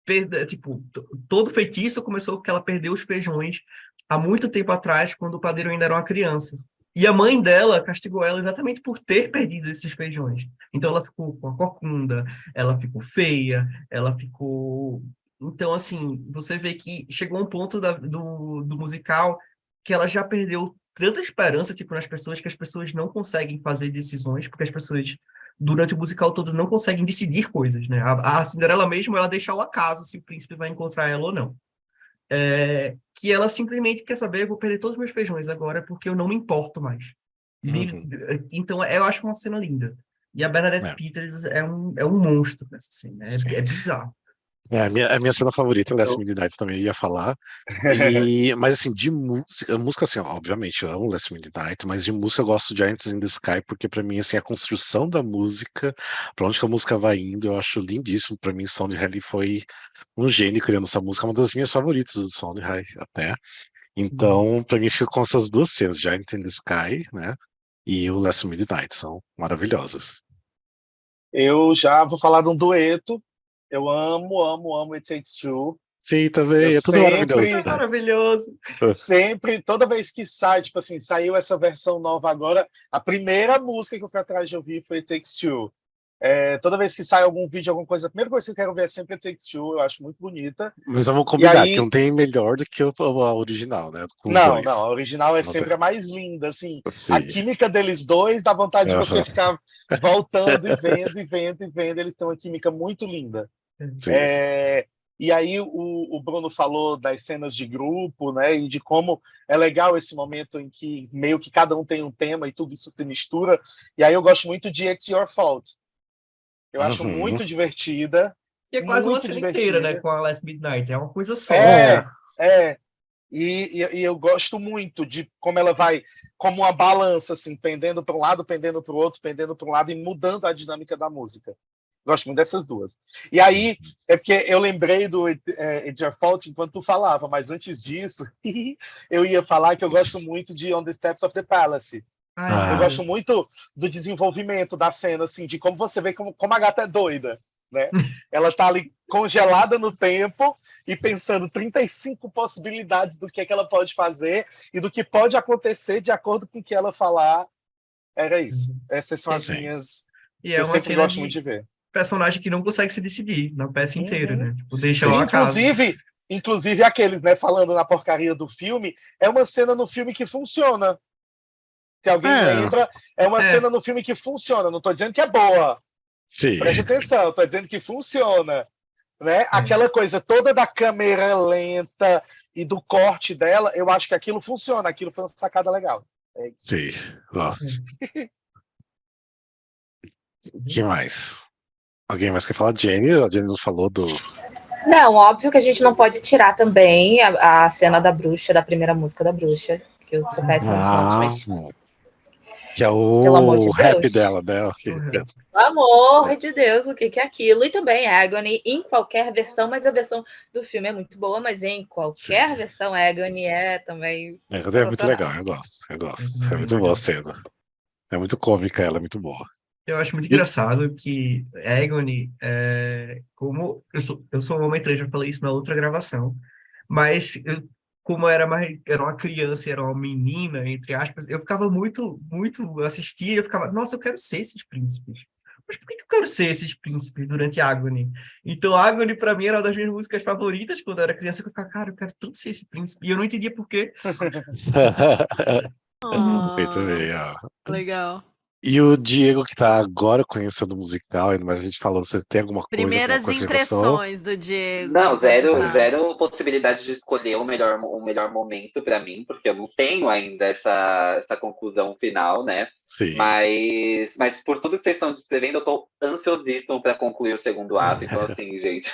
perde, tipo, todo feitiço começou porque ela perdeu os feijões há muito tempo atrás, quando o padeiro ainda era uma criança. E a mãe dela castigou ela exatamente por ter perdido esses feijões. Então ela ficou com a corcunda, ela ficou feia, ela ficou. Então, assim, você vê que chegou um ponto do musical que ela já perdeu tanta esperança, tipo, nas pessoas, que as pessoas não conseguem fazer decisões, porque as pessoas durante o musical todo não conseguem decidir coisas, né? A Cinderela mesmo, ela deixa ao acaso se o príncipe vai encontrar ela ou não. Que ela simplesmente quer saber, eu vou perder todos os meus feijões agora porque eu não me importo mais. Uhum. Então, eu acho uma cena linda. E a Bernadette É, Peters é um monstro nessa cena, sim. é bizarro. É a minha cena favorita, Last Eu... Midnight também eu ia falar. Mas assim, de música assim, obviamente, eu amo Last Midnight, mas de música eu gosto de Giants in the Sky, porque pra mim, assim, a construção da música, pra onde que a música vai indo, eu acho lindíssimo. Pra mim, Sondheim foi um gênio criando essa música, uma das minhas favoritas do Sondheim até. Então, pra mim, fica com essas duas cenas, Giant in the Sky, né? E o Last Midnight, são maravilhosas. eu já vou falar de um dueto. Eu amo It Takes Two. Sim, Eu também, é tudo maravilhoso. É sempre, maravilhoso. sempre, toda vez que sai, tipo assim, saiu essa versão nova agora, a primeira música que eu fui atrás de ouvir foi It Takes Two. Toda vez que sai algum vídeo, alguma coisa, a primeira coisa que eu quero ver é sempre It Takes Two, eu acho muito bonita. Mas vamos E combinar que não aí, tem melhor do que a original, né? Com os não, dois. a original é Não tem. sempre a mais linda, assim, a Sim. química deles dois dá vontade de você Aham. ficar voltando e vendo, e vendo, e vendo, eles têm uma química muito linda. Sim. E aí o Bruno falou das cenas de grupo, né, e de como é legal esse momento em que meio que cada um tem um tema e tudo isso se mistura. E aí eu gosto muito de It's Your Fault. Eu acho Uhum. muito divertida, E é quase uma muito cena inteira, né, divertida. com a Last Midnight. É uma coisa só. É, É, é. E eu gosto muito de como ela vai, como uma balança, assim, pendendo para um lado, pendendo para o outro, pendendo para um lado e mudando a dinâmica da música. Gosto muito dessas duas. E aí, é porque eu lembrei do It's Your Fault enquanto tu falava, mas antes disso, eu ia falar que eu gosto muito de On the Steps of the Palace. Ah, é Eu ah, gosto lindo. muito do desenvolvimento da cena, assim, de como você vê como a gata é doida. né? Ela está ali congelada no tempo e pensando 35 possibilidades do que é que ela pode fazer e do que pode acontecer de acordo com o que ela falar. Era isso. Essas são as Sim. minhas E que é eu uma sempre cena gosto muito de de ver. personagem que não consegue se decidir na peça inteira, Uhum. né? Tipo, deixa Sim. ao acaso. Inclusive aqueles, né, falando na porcaria do filme, é uma cena no filme que funciona. Se alguém É, lembra, é uma É. cena no filme que funciona. Não estou dizendo que é boa. sim. Preste atenção, estou dizendo que funciona. Né? Aquela coisa toda da câmera lenta e do corte dela, eu acho que aquilo funciona. Aquilo foi uma sacada legal. É isso. Sim. Nossa. O que mais? Alguém mais quer falar? Jenny? A Jenny não falou do... Não, óbvio que a gente não pode tirar também a cena da bruxa, da primeira música da bruxa, que eu sou péssima nos nomes, mas que é pelo amor de o rap Deus. dela, né? Pelo amor de Deus, o que é aquilo? E também Agony em qualquer versão, mas a versão do filme é muito boa, mas em qualquer versão Agony é também É muito sensacional. legal, eu gosto. É muito boa a cena. É muito cômica, ela é muito boa. Eu acho muito engraçado que Agony, como eu sou um homem trans, já falei isso na outra gravação, mas como era uma criança, era uma menina, entre aspas, eu ficava muito assistia, eu ficava, nossa, eu quero ser esses príncipes. Mas por que eu quero ser esses príncipes durante Agony? Então, Agony, pra mim, era uma das minhas músicas favoritas quando eu era criança, que eu ficava, cara, eu quero tanto ser esse príncipe. E eu não entendia por quê. Muito bem, ó. Legal. E o Diego, que tá agora conhecendo o musical, ainda mais a gente falando, você tem alguma Primeiras coisa que você gostou? impressões do Diego. Não, no zero musical. possibilidade de escolher o melhor momento pra mim, porque eu não tenho ainda essa conclusão final, né? Sim. Mas por tudo que vocês estão descrevendo, eu tô ansiosíssimo pra concluir o segundo ato. Então, assim, gente,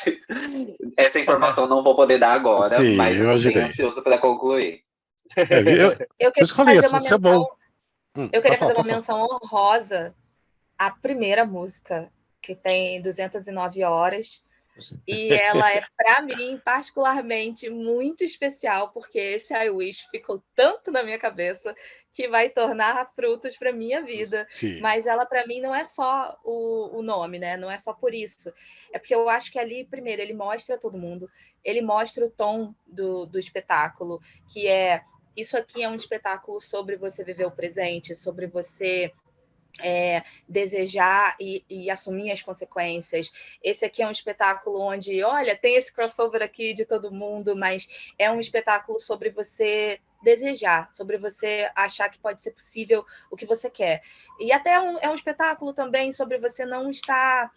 essa informação eu não vou poder dar agora, Sim, mas eu tô bem imaginei. ansioso pra concluir. Eu Por isso queria que eu falei, fazer uma isso é bom. Eu Pode queria falar, fazer uma pode falar. menção honrosa à primeira música, que tem 209 horas. E ela é, para mim, particularmente muito especial, porque esse I Wish ficou tanto na minha cabeça que vai tornar frutos para minha vida. Sim. Mas ela, para mim, não é só o nome, né? Não é só por isso. É porque eu acho que ali, primeiro, ele mostra todo mundo, ele mostra o tom do espetáculo, que é isso aqui é um espetáculo sobre você viver o presente, sobre você desejar e assumir as consequências. Esse aqui é um espetáculo onde, olha, tem esse crossover aqui de todo mundo, mas é um espetáculo sobre você desejar, sobre você achar que pode ser possível o que você quer. E até é um espetáculo também sobre você não estar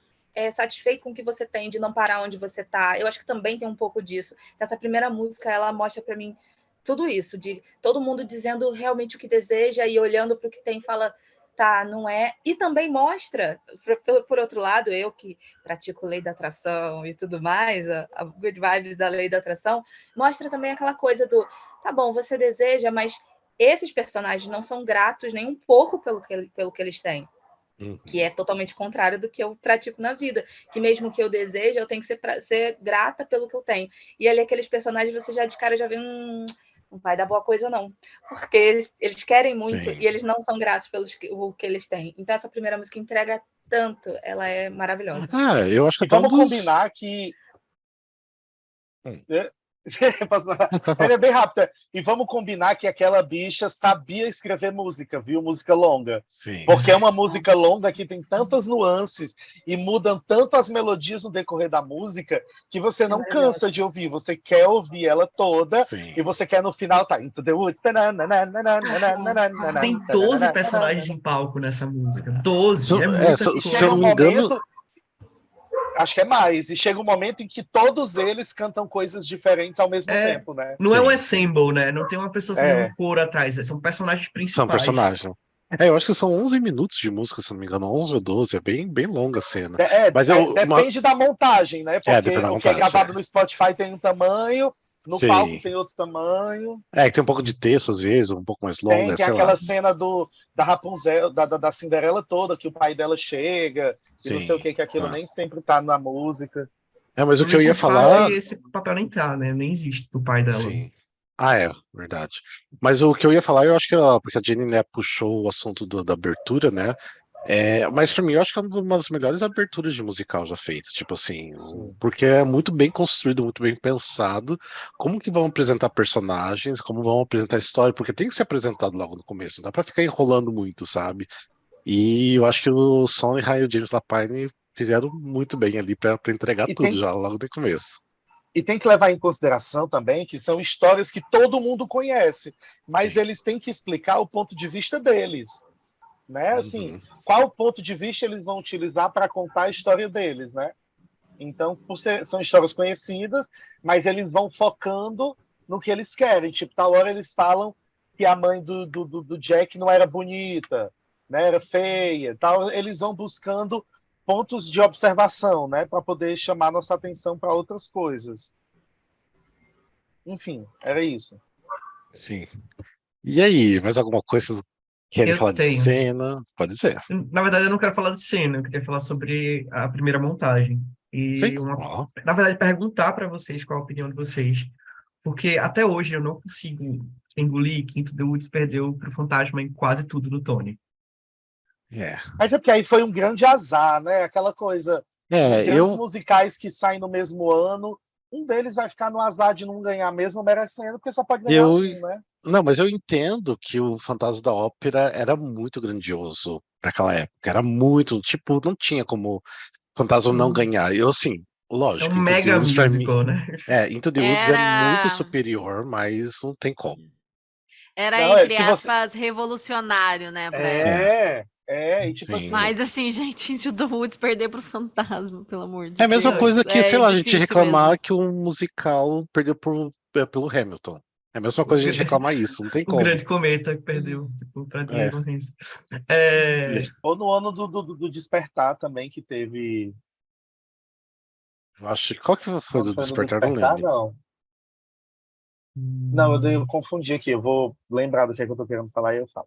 satisfeito com o que você tem, de não parar onde você está. Eu acho que também tem um pouco disso. Essa primeira música, ela mostra para mim tudo isso, de todo mundo dizendo realmente o que deseja e olhando para o que tem e fala, tá, não é. E também mostra, por outro lado, eu que pratico lei da atração e tudo mais, a good vibes da lei da atração, mostra também aquela coisa do, tá bom, você deseja, mas esses personagens não são gratos nem um pouco pelo que eles têm. Que é totalmente contrário do que eu pratico na vida. Que mesmo que eu deseje, eu tenho que ser grata pelo que eu tenho. E ali aqueles personagens, você já de cara já vê não vai dar boa coisa, não. Porque eles querem muito e eles não são gratos pelo que eles têm. Então, essa primeira música entrega tanto. Ela é maravilhosa. Eu acho que e vamos combinar que... Ela é bem rápida. E vamos combinar que aquela bicha sabia escrever música, viu? Música longa. Sim. Porque é uma música longa que tem tantas nuances e mudam tanto as melodias no decorrer da música que você não cansa de ouvir. Você quer ouvir ela toda. Sim. E você quer no final tá Into the Woods. Tem 12 personagens em palco nessa música. 12. É muita coisa. Se eu não me engano... Acho que é mais. E chega um momento em que todos eles cantam coisas diferentes ao mesmo tempo, né? Não é um ensemble, né? Não tem uma pessoa fazendo um coro atrás. São personagens principais. São personagens. Eu acho que são 11 minutos de música, se não me engano. 11 ou 12. É bem longa a cena. Depende da montagem, né? Porque depende da montagem, o que é gravado no Spotify tem um tamanho, no palco tem outro tamanho. Tem um pouco de texto, às vezes, um pouco mais longa, tem aquela cena da Rapunzel, da Cinderela toda, que o pai dela chega, e não sei o que aquilo nem sempre tá na música. Mas o que eu ia falar... Esse papel nem tá, né? Nem existe do pai dela. Sim. Verdade. Mas o que eu ia falar, eu acho que porque a Jenny, né, puxou o assunto da abertura, né? Mas pra mim, eu acho que é uma das melhores aberturas de musical já feitas. Tipo assim, Sim. porque é muito bem construído, muito bem pensado. Como que vão apresentar personagens, como vão apresentar a história, porque tem que ser apresentado logo no começo, não dá pra ficar enrolando muito, sabe? E eu acho que o Sondheim e o James Lapine fizeram muito bem ali pra entregar E tudo tem, já logo no começo. e tem que levar em consideração também que são histórias que todo mundo conhece, mas Sim. eles têm que explicar o ponto de vista deles, né? Assim, Uhum. qual ponto de vista eles vão utilizar para contar a história deles, né? Então, são histórias conhecidas, mas eles vão focando no que eles querem. Tipo, tal hora eles falam que a mãe do Jack não era bonita, né? Era feia. Tal. Eles vão buscando pontos de observação, né? Para poder chamar nossa atenção para outras coisas. Enfim, era isso. Sim. E aí, mais alguma coisa que vocês querem Eu falar de tenho. cena? Pode dizer. Na verdade, eu não quero falar de cena, eu queria falar sobre a primeira montagem. Sim. Na verdade, perguntar para vocês qual a opinião de vocês. Porque até hoje eu não consigo engolir que Into the Woods perdeu pro Fantasma em quase tudo no Tony. É. Mas é porque aí foi um grande azar, né? Aquela coisa, grandes Eu, musicais que saem no mesmo ano, um deles vai ficar no azar de não ganhar mesmo merecendo, porque só pode ganhar eu, um, né? não, mas eu entendo que o Fantasma da Ópera era muito grandioso naquela época. Era muito, tipo, não tinha como o Fantasma não Hum. ganhar. Eu, assim, É um lógico, Into the mega Woods pra mim, musical, né? Into the Woods é muito Era, superior, mas não tem como. era Não, entre se você. aspas, revolucionário, né, pra época. É, E tipo sim. assim, Mas assim, gente, Into the Woods perder pro Fantasma, pelo amor É de a mesma Não, coisa Deus. que, sei É lá, a gente difícil reclamar mesmo. que um musical perdeu pelo Hamilton. É a mesma o, coisa a gente gra- reclamar isso, não tem o como. grande cometa que perdeu, tipo, pra Dean É. Evan-Hansen. É, ou no ano do Despertar também, que teve. Eu acho que qual que foi Não do foi no Despertar, não Despertar, lembro. não. Não, eu confundi aqui. Eu vou lembrar do que é que eu tô querendo falar e eu falo.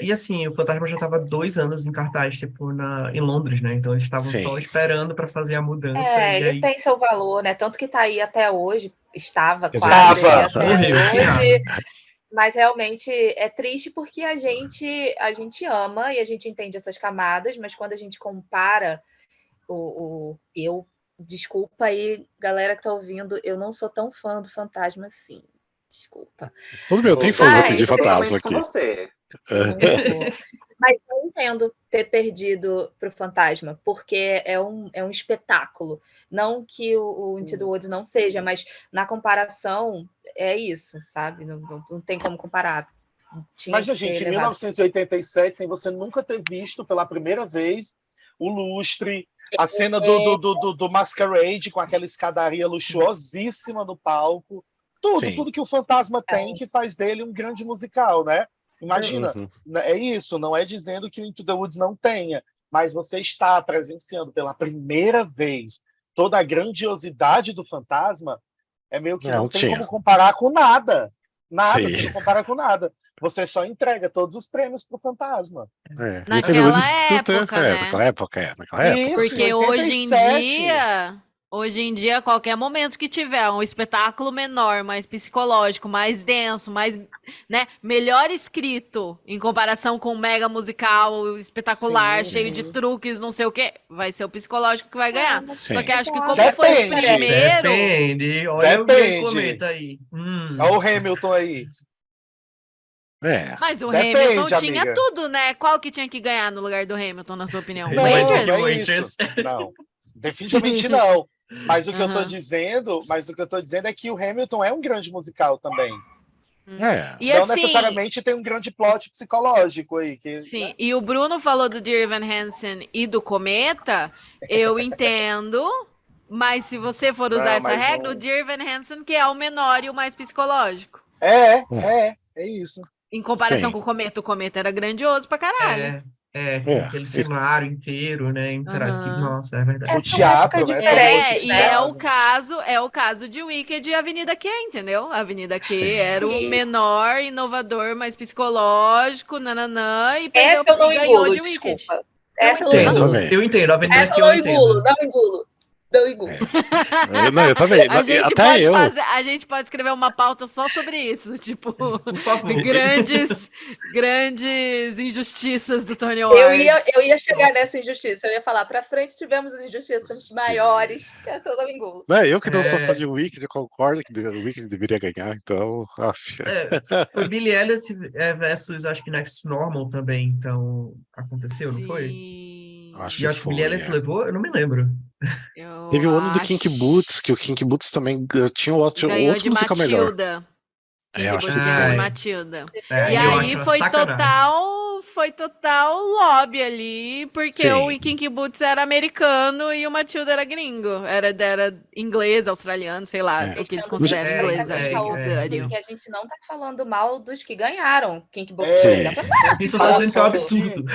e assim, o Fantasma já estava 2 anos em cartaz, tipo, em Londres, né? Então eles estavam só Sim, esperando para fazer a mudança, e Ele aí tem seu valor, né? Tanto que tá aí até hoje, estava quer dizer, quase aí Tava! até morreu, finado. hoje, mas realmente é triste porque a gente ama e a gente entende essas camadas, mas quando a gente compara desculpa aí, galera que tá ouvindo, eu não sou tão fã do Fantasma assim. Desculpa. tudo bem, eu tenho fãs aqui de Mas fantasma totalmente com aqui. você. Mas eu entendo ter perdido pro Fantasma, porque é um espetáculo. Não que o Into the Sim. Woods não seja, mas na comparação é isso, sabe? Não tem como comparar. Tinha Imagina, que ter gente, em levado. 1987, sem você nunca ter visto pela primeira vez o lustre, a cena É, do Masquerade com aquela escadaria luxuosíssima no palco, tudo, Sim. tudo que o Fantasma tem que faz dele um grande musical, né? Imagina, Uhum. é isso, não é dizendo que o Into the Woods não tenha, mas você está presenciando pela primeira vez toda a grandiosidade do Fantasma, é meio que Não não tem tinha. como comparar com nada. Nada, você Sim. não compara com nada. Você só entrega todos os prêmios pro Fantasma. E o Into the Naquela Woods, época, né? naquela época, Isso, em Porque sim. hoje em dia, qualquer momento que tiver um espetáculo menor, mais psicológico, mais denso, mais, né, melhor escrito em comparação com um mega musical espetacular, Sim, cheio de sim. truques, não sei o quê, vai ser o psicológico que vai ganhar. mas Só que Sim. acho eu que acho como foi o Depende. primeiro, Depende, olha o grande Depende. cometa aí. Olha o Hamilton aí. É. mas o Hamilton Depende, tinha amiga. tudo, né? Qual que tinha que ganhar no lugar do Hamilton, na sua opinião? Não, não Waitress, é Waitress? isso. waitress. Não. Definitivamente não. Mas o que eu tô Aham. dizendo, é que o Hamilton é um grande musical também. É. E Não assim, necessariamente tem um grande plot psicológico aí, que, sim, né? e o Bruno falou do Dear Evan Hansen e do Cometa, eu entendo, mas se você for usar Não, essa mas regra, o não. Dear Evan Hansen que é o menor e o mais psicológico. É. É isso. Em comparação Sim. com o Cometa era grandioso pra caralho. Com É. aquele cenário inteiro, né? Interativo. Aham. Nossa, é verdade. O São épocas teatro, né? Todo o diferentes, tipo E né? teatro. é o caso de Wicked e Avenida Q, entendeu? Avenida Q Sim. era o E menor, inovador, mais psicológico, nananã, e perdeu essa eu e não ganhou engulo, de Wicked. desculpa. Eu Essa eu não Eu entendo, engulo. também. eu entendo, a Avenida Essa que eu eu não engulo, entendo. não engulo. Não igual. Não, eu também. A gente pode escrever uma pauta só sobre isso, tipo, Por favor. grandes injustiças do Tony Awards. Eu ia chegar nessa injustiça. Eu ia falar, pra frente tivemos injustiças maiores que essa do Bingo. Eu que não sou fã de Wicked, eu concordo que o Wicked deveria ganhar, então. Foi Billie Elliot versus, acho que Next Normal também, então aconteceu, não foi? Acho E acho que Billie Elliot levou, eu não me lembro. Teve o ano do Kinky Boots, que o Kinky Boots também tinha outro musical melhor. Eu acho que foi. Matilda. É, E eu aí acho foi total lobby ali, porque Sim. o Kinky Boots era americano e o Matilda era gringo. Era inglês, australiano, sei lá, o que eles consideram inglês, acho que eles considerariam. Porque a gente não tá falando mal dos que ganharam. Kinky Boots Isso só dizendo que é um absurdo.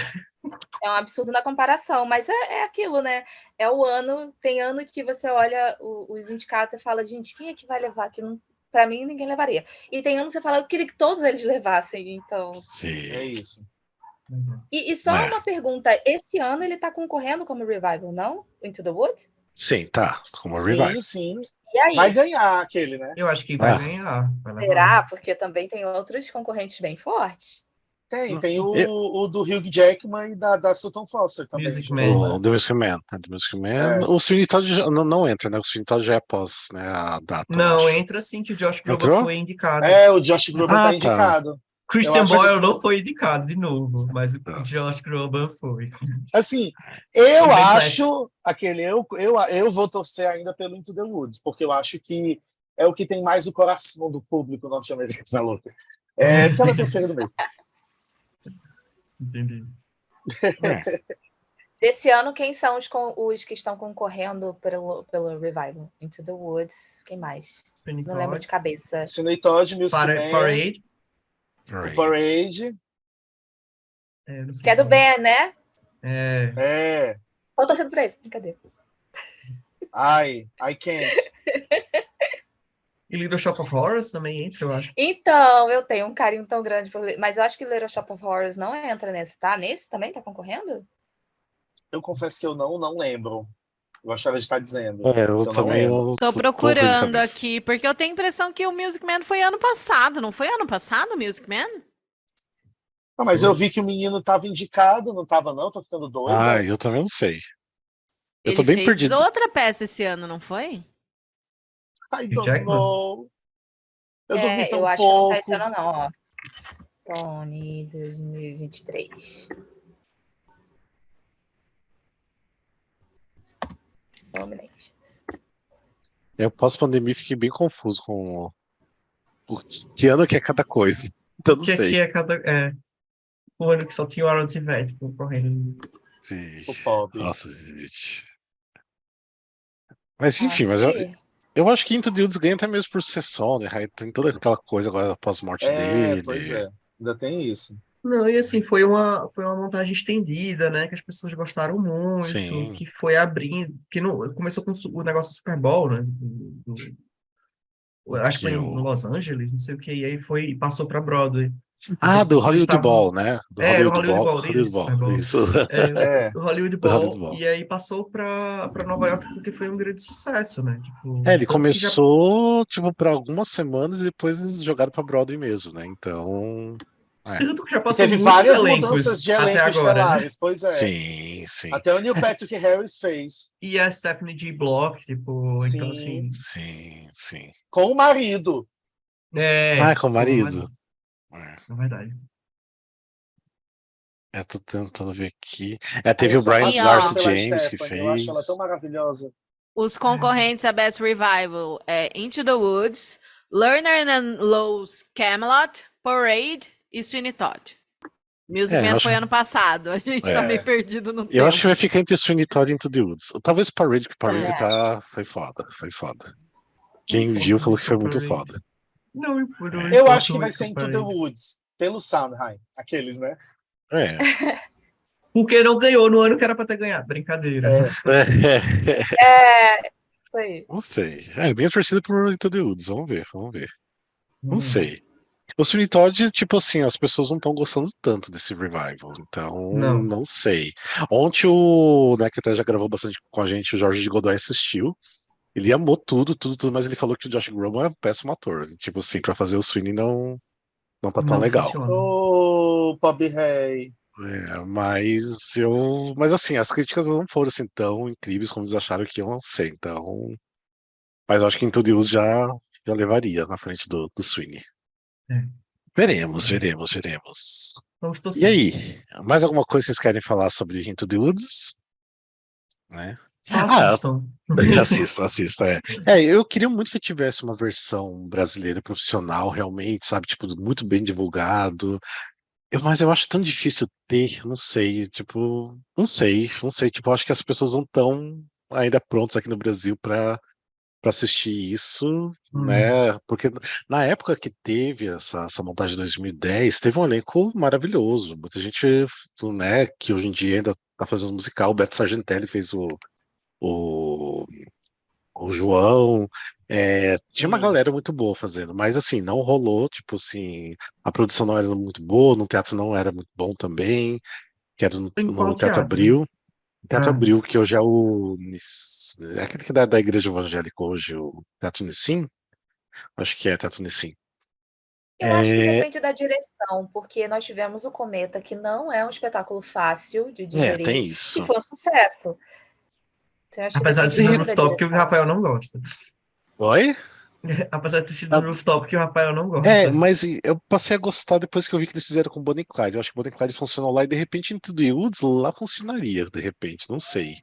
É um absurdo na comparação, mas é aquilo, né? É o ano, tem ano que você olha os indicados e fala, gente, quem é que vai levar? Que não, pra mim, ninguém levaria. E tem ano que você fala, eu queria que todos eles levassem, então... Sim. É isso. E só uma pergunta, esse ano ele tá concorrendo como Revival, não? Into the Woods? Sim, tá, como Revival. Sim. E aí? Vai ganhar aquele, né? Eu acho que vai ganhar. Será? Porque também tem outros concorrentes bem fortes. Tem o do Hugh Jackman e da Sutton Foster também. Music O do Music Man. O Sweeney Todd não entra, né? O Sweeney Todd já é após, né, a data. Não, entra sim que o Josh Groban foi indicado. O Josh Groban tá indicado. Christian Boyle não foi indicado de novo, mas o Josh Groban foi. Assim, eu acho eu vou torcer ainda pelo Into the Woods, porque eu acho que é o que tem mais o coração do público norte-americano na luta. Porque ela tem feira do mesmo. Entendi. Desse ano, quem são os que estão concorrendo pelo Revival? Into the Woods, quem mais? Não lembro de cabeça. Sweeney Todd, Music Man, Parade. Parade. Que é do Ben, né? Tô torcendo pra isso, brincadeira. I can't. E Little Shop of Horrors também entra, eu acho. Então, eu tenho um carinho tão grande por... Mas eu acho que Little Shop of Horrors não entra nesse, tá? Nesse também tá concorrendo? Eu confesso que eu não lembro. Eu gostaria de estar dizendo. Eu também não tô procurando aqui, porque eu tenho a impressão que o Music Man foi ano passado. Não foi ano passado o Music Man? Não, mas eu vi que o menino tava indicado, não tava não? Tô ficando doido. Eu também não sei. Eu tô Ele bem fez perdido. outra peça esse ano, não foi? I don't know. Eu dormi tão eu acho pouco. que não tá esse ano não, ó. Tony 2023. Eu pós-pandemia fiquei bem confuso com o que ano que é cada coisa. Então não sei. Que é cada... o ano que só tinha o Aaron Tveit concorrendo. Sim. O Pop. Nossa, gente. Mas enfim, eu acho que Into the Woods ganha até mesmo por ser só, né? Tem toda aquela coisa agora após a morte dele. Pois é. Ainda tem isso. Não, e assim, foi uma montagem estendida, né? Que as pessoas gostaram muito, Sim. que foi abrindo, que começou com o negócio do Super Bowl, né? Acho que foi em Los Angeles, não sei o que, e aí passou para Broadway. Do Hollywood Ball, né? Do Hollywood Ball. Isso. Do Hollywood Ball, e aí passou para Nova York porque foi um grande sucesso, né? Tipo, ele começou, para algumas semanas e depois eles jogaram para Broadway mesmo, né? Então... Tanto que já passou teve várias mudanças de elencos estelares, pois é. Sim. Até o Neil Patrick Harris fez. E a Stephanie G. Block, tipo, sim. Então assim... Sim. Com o marido. Com o marido. É verdade. Tô tentando ver aqui. Teve o Brian Darcy James que fez. Eu acho ela tão maravilhosa. Os concorrentes a Best Revival é Into the Woods, Lerner and Lowe's Camelot, Parade e Sweeney Todd. Music Man foi ano passado. A gente tá meio perdido no tempo. Eu acho que vai ficar entre Sweeney Todd e Into the Woods. Talvez Parade, que Parade foi foda. Quem viu falou que foi muito foda. Eu acho que vai ser Into the Woods, pelo Sondheim. Aqueles, né? Porque não ganhou no ano que era pra ter ganhado. Brincadeira. Isso aí. Não sei. Bem torcida por Into the Woods. Vamos ver. Não sei. O Sweeney Todd, tipo assim, as pessoas não estão gostando tanto desse revival, então Não. não sei. Ontem o, né, que até já gravou bastante com a gente, o Jorge de Godoy assistiu. Ele amou tudo, mas ele falou que o Josh Groban é um péssimo ator. Tipo assim, pra fazer o Sweeney não tá tão Não legal. funciona. Ô, Bob Rey. Mas assim, as críticas não foram assim tão incríveis como eles acharam que iam ser, então. Mas eu acho que Into the Woods já levaria na frente do Sweeney. É. Veremos. Vamos E torcer. aí, mais alguma coisa que vocês querem falar sobre Into the Woods? Né? Só Ah, assistam. assista, é. Eu queria muito que tivesse uma versão brasileira profissional, realmente, sabe? Tipo, muito bem divulgado. Mas eu acho tão difícil ter, não sei, tipo, não sei, tipo, eu acho que as pessoas não estão ainda prontas aqui no Brasil para assistir isso, né? Porque na época que teve essa montagem de 2010, teve um elenco maravilhoso, muita gente, né, que hoje em dia ainda tá fazendo musical, o Beto Sargentelli fez o, o João, tinha uma Sim. galera muito boa fazendo, mas assim, não rolou, tipo assim, a produção não era muito boa, no teatro não era muito bom também, que era Em no qual Teatro teatro? Abril. Teatro Ah, Abril, que hoje é é aquele que é da Igreja Evangélica hoje, o Teatro Nissim, acho que é Teatro Nissim. Eu acho que É, depende da direção, porque nós tivemos o Cometa, que não é um espetáculo fácil de digerir, tem e isso. foi um sucesso. Então, eu acho que apesar de depende ser no muito da De- rooftop que o direção. Rafael não gosta. Oi? Apesar de ter sido Ah, no rooftop que o Rafael não gosta. mas eu passei a gostar depois que eu vi que eles fizeram com Bonnie e Clyde. Eu acho que Bonnie e Clyde funcionou lá e de repente em Tudo Woods lá funcionaria, de repente, não sei.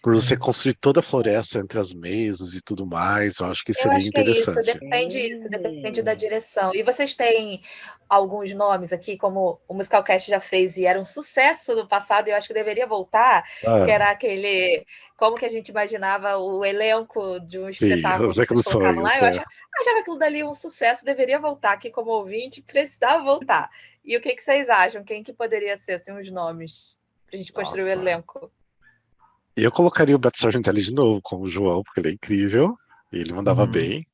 Por você É. construir toda a floresta entre as mesas e tudo mais, eu acho que Eu seria acho que é interessante. isso, depende da Hum. direção. E vocês têm alguns nomes aqui, como o Musicalcast já fez e era um sucesso no passado, e eu acho que deveria voltar, que Ah, era aquele. Como que a gente imaginava o elenco de um sim, espetáculo os que vocês dos colocavam lá? sonhos, Eu é. achava aquilo dali um sucesso, deveria voltar aqui como ouvinte, precisava voltar. E o que vocês acham? Quem que poderia ser assim, os nomes para a gente construir o Nossa. elenco? Eu colocaria o Beto Sargentelli de novo como João, porque ele é incrível. E ele mandava Uhum. bem.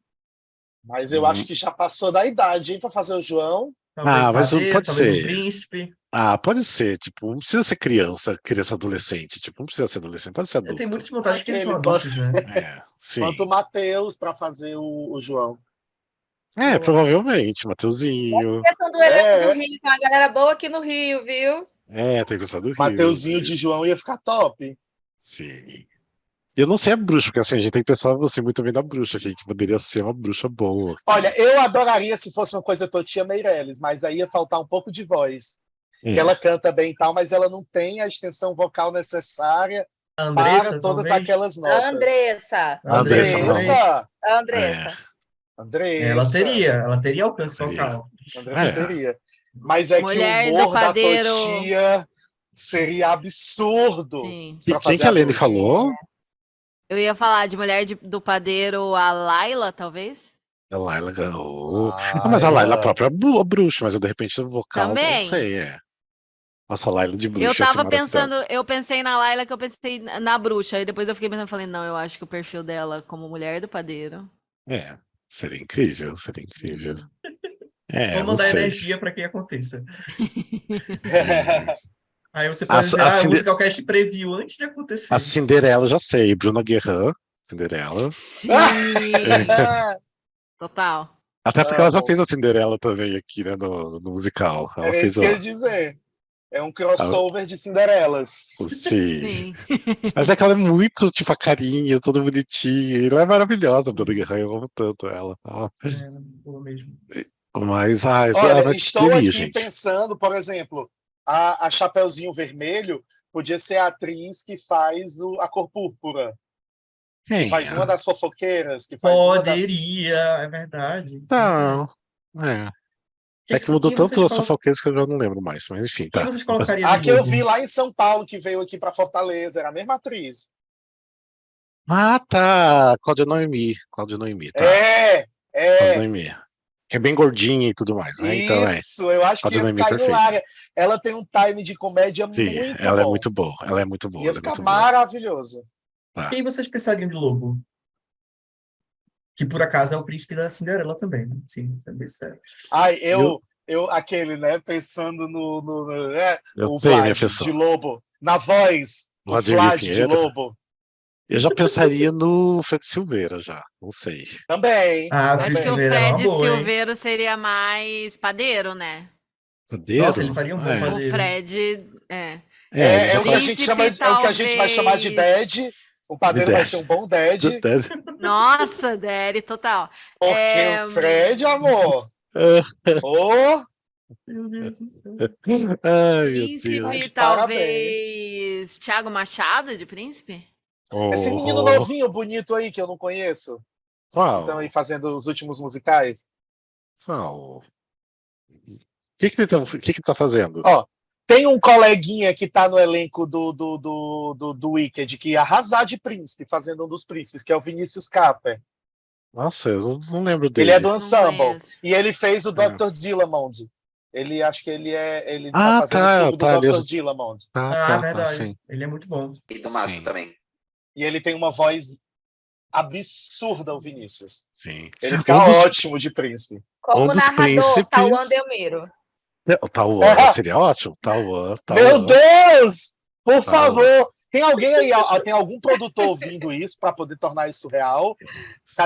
Mas eu acho Hum, que já passou da idade, hein, para fazer o João. Talvez o mas padeiro, pode talvez um ser. príncipe. Pode ser. Tipo, não precisa ser criança adolescente. Tipo, não precisa ser adolescente, pode ser Tem adulto. muitas montagens que eles são Aqueles, bota, adultos, né? bota o Sim. Matheus para fazer o João. Boa. Provavelmente. Mateuzinho. Esqueçam do elenco do É, Rio, tem uma galera boa aqui no Rio, viu? Tem que gostar do Rio. Mateuzinho de João ia ficar top. Sim. Eu não sei a bruxa, porque assim, a gente tem que pensar assim, muito bem da bruxa, que poderia ser uma bruxa boa Olha, aqui. eu adoraria se fosse uma coisa Totia Meirelles, mas aí ia faltar um pouco de voz. Que É. ela canta bem e tal, mas ela não tem a extensão vocal necessária A para Andressa, todas talvez. aquelas A notas. Andressa. A A Andressa, Andressa, não. talvez. Andressa! A É, Andressa. Andressa! Ela teria alcance seria. vocal. Andressa É, teria. Mas é que o Mulher do humor da padeiro. Totia sim. seria absurdo Sim. para Quem fazer que a a Lene bruxa. falou? Eu ia falar de mulher do padeiro, a Laila, talvez? A Laila ganhou. Mas a Laila é a Laila. própria bruxa, mas eu, de repente o vocal, não Também. sei, Nossa, a Laila de Eu bruxa ia ser tava pensando, maravilhosa. eu pensei na Laila que eu pensei na bruxa. E depois eu fiquei pensando, falei, não, eu acho que o perfil dela como mulher do padeiro. É, seria incrível, seria incrível. Vamos Não mandar sei. energia para que aconteça. Hum. Aí você A, pode dizer, a, ah, o Cinde- Musicalcast previu antes de a acontecer. Cinderela, já sei. Bruna Guerrã, Cinderela. Sim, total. Até porque ela já Amo. fez a Cinderela também aqui, né, no musical. Ela Era fez isso que eu a. ia dizer. É um a crossover de Cinderelas. sim. Sim. Mas é que ela é muito, tipo, a carinha, toda bonitinha. E ela é maravilhosa, a Bruna Guerrã. Eu amo tanto ela. É, boa mesmo. Olha, Mas estou queria, aqui gente. pensando, por exemplo, a Chapeuzinho Vermelho podia ser a atriz que faz a Cor Púrpura, que Quem? faz uma das fofoqueiras, que faz uma das. Poderia, é verdade. Verdade. Não. É. É que mudou Quem tanto vocês, as fofoqueiras que eu já não lembro mais. Mas enfim, quem tá. vocês colocariam A no que eu vi Globo? lá em São Paulo, que veio aqui para Fortaleza, era a mesma atriz. Tá. Cláudia Noemi. Cláudia Noemi, tá. É, Cláudia é. Noemi. Que é bem gordinha e tudo mais, né? Então Isso, eu acho que Cláudia ia Noemi, ficar perfeito. hilária. Ela tem um time de comédia Sim, muito ela é bom. muito boa. Ela é muito boa, Ia ela é ficar muito boa. maravilhoso. Tá. Quem vocês pensariam de Lobo? Que por acaso é o príncipe da Cinderela também, né? Sim, também certo. Ai, Eu, aquele, né, pensando eu o tenho minha Vlad pessoa. de Lobo, na voz, o Vladimir Vlad de Pinheiro. Lobo, Eu já pensaria no Fred Silveira já. Não sei. também, Ah, o Acho Felipe que o também. Silveira era uma Fred boa, hein? Silveiro seria mais padeiro, né? Nossa, ele Padeiro? faria um bom É. O padeiro. Fred, é. Ele É já o que tá. a gente chama, Príncipe, é o que a gente vai chamar de Dad. talvez. O padeiro vai ser um Verdade. bom Dad, Nossa, Daddy, total. porque o É, Fred, amor, ô, Meu Deus do céu. Ai, meu tá Príncipe, de Deus. parabéns. talvez. Thiago Machado, de Príncipe? Esse menino Oh, novinho, bonito aí, que eu não conheço, que estão aí qual? fazendo os últimos musicais. Qual? O que que tá fazendo? Ó, tem um coleguinha que tá no elenco do Wicked, que ia arrasar de príncipe, fazendo um dos príncipes, que é o Vinícius Capper. Nossa, eu não lembro Ele é do dele. Não Ensemble. conheço. E ele fez o É. Dr. Dillamond. Acho que ele tá Ah, fazendo o tá, filme do tá, Dr. Dillamond. Ah, tá, verdade. sim, Ele é muito bom. E do Márcio sim, também. E ele tem uma voz absurda, o Vinícius. sim. Ele fica Um dos, ótimo de príncipe. um Como dos narrador, Tauan príncipes. Delmiro. O Tauan seria ótimo. Meu Deus! Por Tauan. favor! Tem alguém aí, tem algum produtor ouvindo isso para poder tornar isso real? Sim.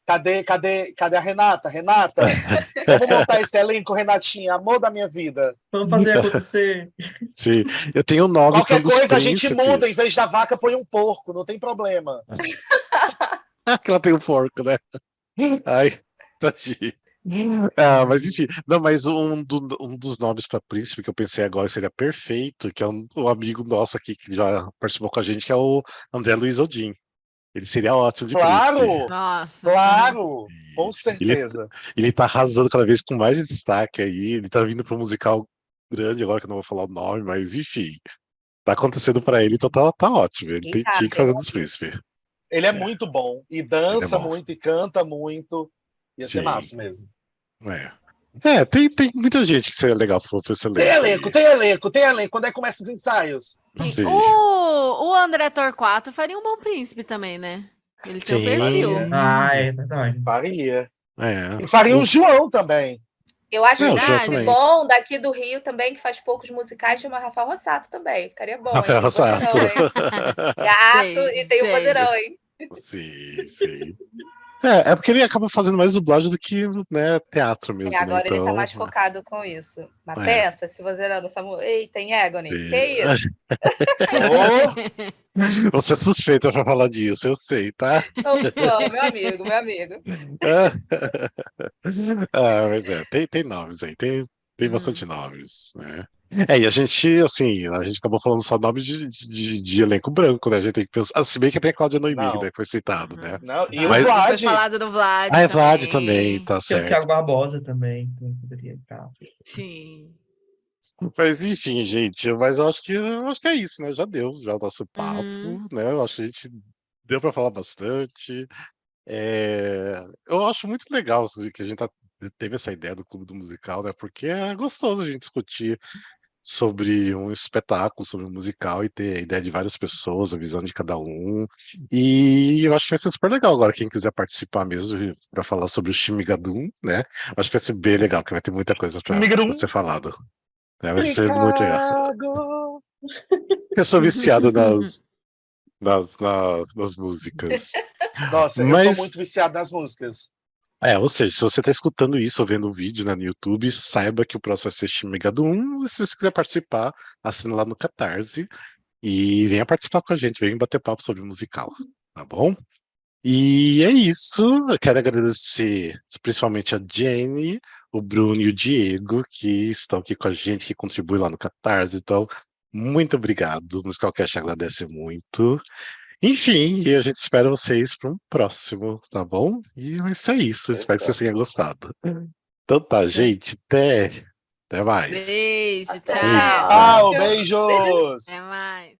Cadê a Renata? Renata, vamos montar esse elenco, Renatinha, amor da minha vida. Vamos fazer acontecer. Sim. Eu tenho um nome para um Qualquer dos coisa a gente muda, em príncipes. vez da vaca põe um porco, não tem problema. Que ela tem um porco, né? Ai, tadinho. Ah, mas enfim, não, mas um dos nomes para príncipe que eu pensei agora seria perfeito, que é um amigo nosso aqui que já participou com a gente, que é o André Luiz Odin. Ele seria ótimo de príncipe. Claro, Nossa. claro, com Ele, certeza. ele tá arrasando cada vez com mais destaque aí. Ele tá vindo para um musical grande agora, que eu não vou falar o nome, mas enfim, tá acontecendo para ele, então tá ótimo. Ele tinha que Ricardo, fazer eu dos príncipes. Ele é É, muito bom, e ele é dança bom. muito, e canta muito. Ia ser Sim. massa mesmo. É. Tem muita gente que seria legal se fosse esse Tem elenco elenco, aí. tem elenco, tem elenco. Quando é que começa os ensaios? Sim. Sim. O André Torquato faria um bom príncipe também, né? Ele tem o perfil. Sim. Ah, é verdade. Faria. É. E faria o João também. Eu acho É, um o João príncipe Verdade. também. bom daqui do Rio também, que faz poucos musicais, chama Rafael Rossato também. Ficaria bom, hein? Rafael Tem Sato. vozeirão, hein? Gato e Sei, tem um sei. vozeirão, hein? Sim. É porque ele acaba fazendo mais dublagem do que, né, teatro É, mesmo, né? agora ele tá Então, mais focado com isso. Mas é. pensa, esse vozeirão dessa mulher. Ei, tem Agony. Que É. isso? Ô, Você é suspeita pra falar disso, eu sei, tá? Ô, meu amigo, meu amigo. Ah, mas tem nomes aí, tem bastante Uhum. nomes, né? E a gente, assim, a gente acabou falando só nome de elenco branco, né? A gente tem que pensar, se bem que tem a Cláudia Noemi, né, não, que foi citado, né? Uhum. não. E o Mas, Não foi Vlad? falado do Vlad é Vlad também, também. tá Tem o certo. Thiago Barbosa também, que poderia entrar. Sim. Mas enfim, gente, mas eu acho que é isso, né? Já deu, já o nosso Uhum. papo, né? Eu acho que a gente deu para falar bastante. Eu acho muito legal assim, que a gente teve essa ideia do Clube do Musical, né? Porque é gostoso a gente discutir sobre um espetáculo, sobre um musical e ter a ideia de várias pessoas, a visão de cada um. E eu acho que vai ser super legal agora, quem quiser participar mesmo para falar sobre o Shimigadum, né? Acho que vai ser bem legal, porque vai ter muita coisa para Migrum. ser falado. Né? Vai ser muito legal. Chicago. Eu sou viciado nas músicas. Nossa, eu tô Mas, muito viciado nas músicas. ou seja, se você tá escutando isso ou vendo o vídeo, né, no YouTube, saiba que o próximo vai ser Shimigado 1. E se você quiser participar, assina lá no Catarse e venha participar com a gente, venha bater papo sobre o musical, tá bom? E é isso. Eu quero agradecer principalmente a Jenny, o Bruno e o Diego, que estão aqui com a gente, que contribuem lá no Catarse. Então, muito obrigado. O Musicalcast agradece muito. Enfim, e a gente espera vocês para um próximo, tá bom? E vai ser isso. Espero que vocês tenham gostado. Então tá, gente. Até mais. Beijo, Até tchau. Tchau, Beijo. beijos! Até mais.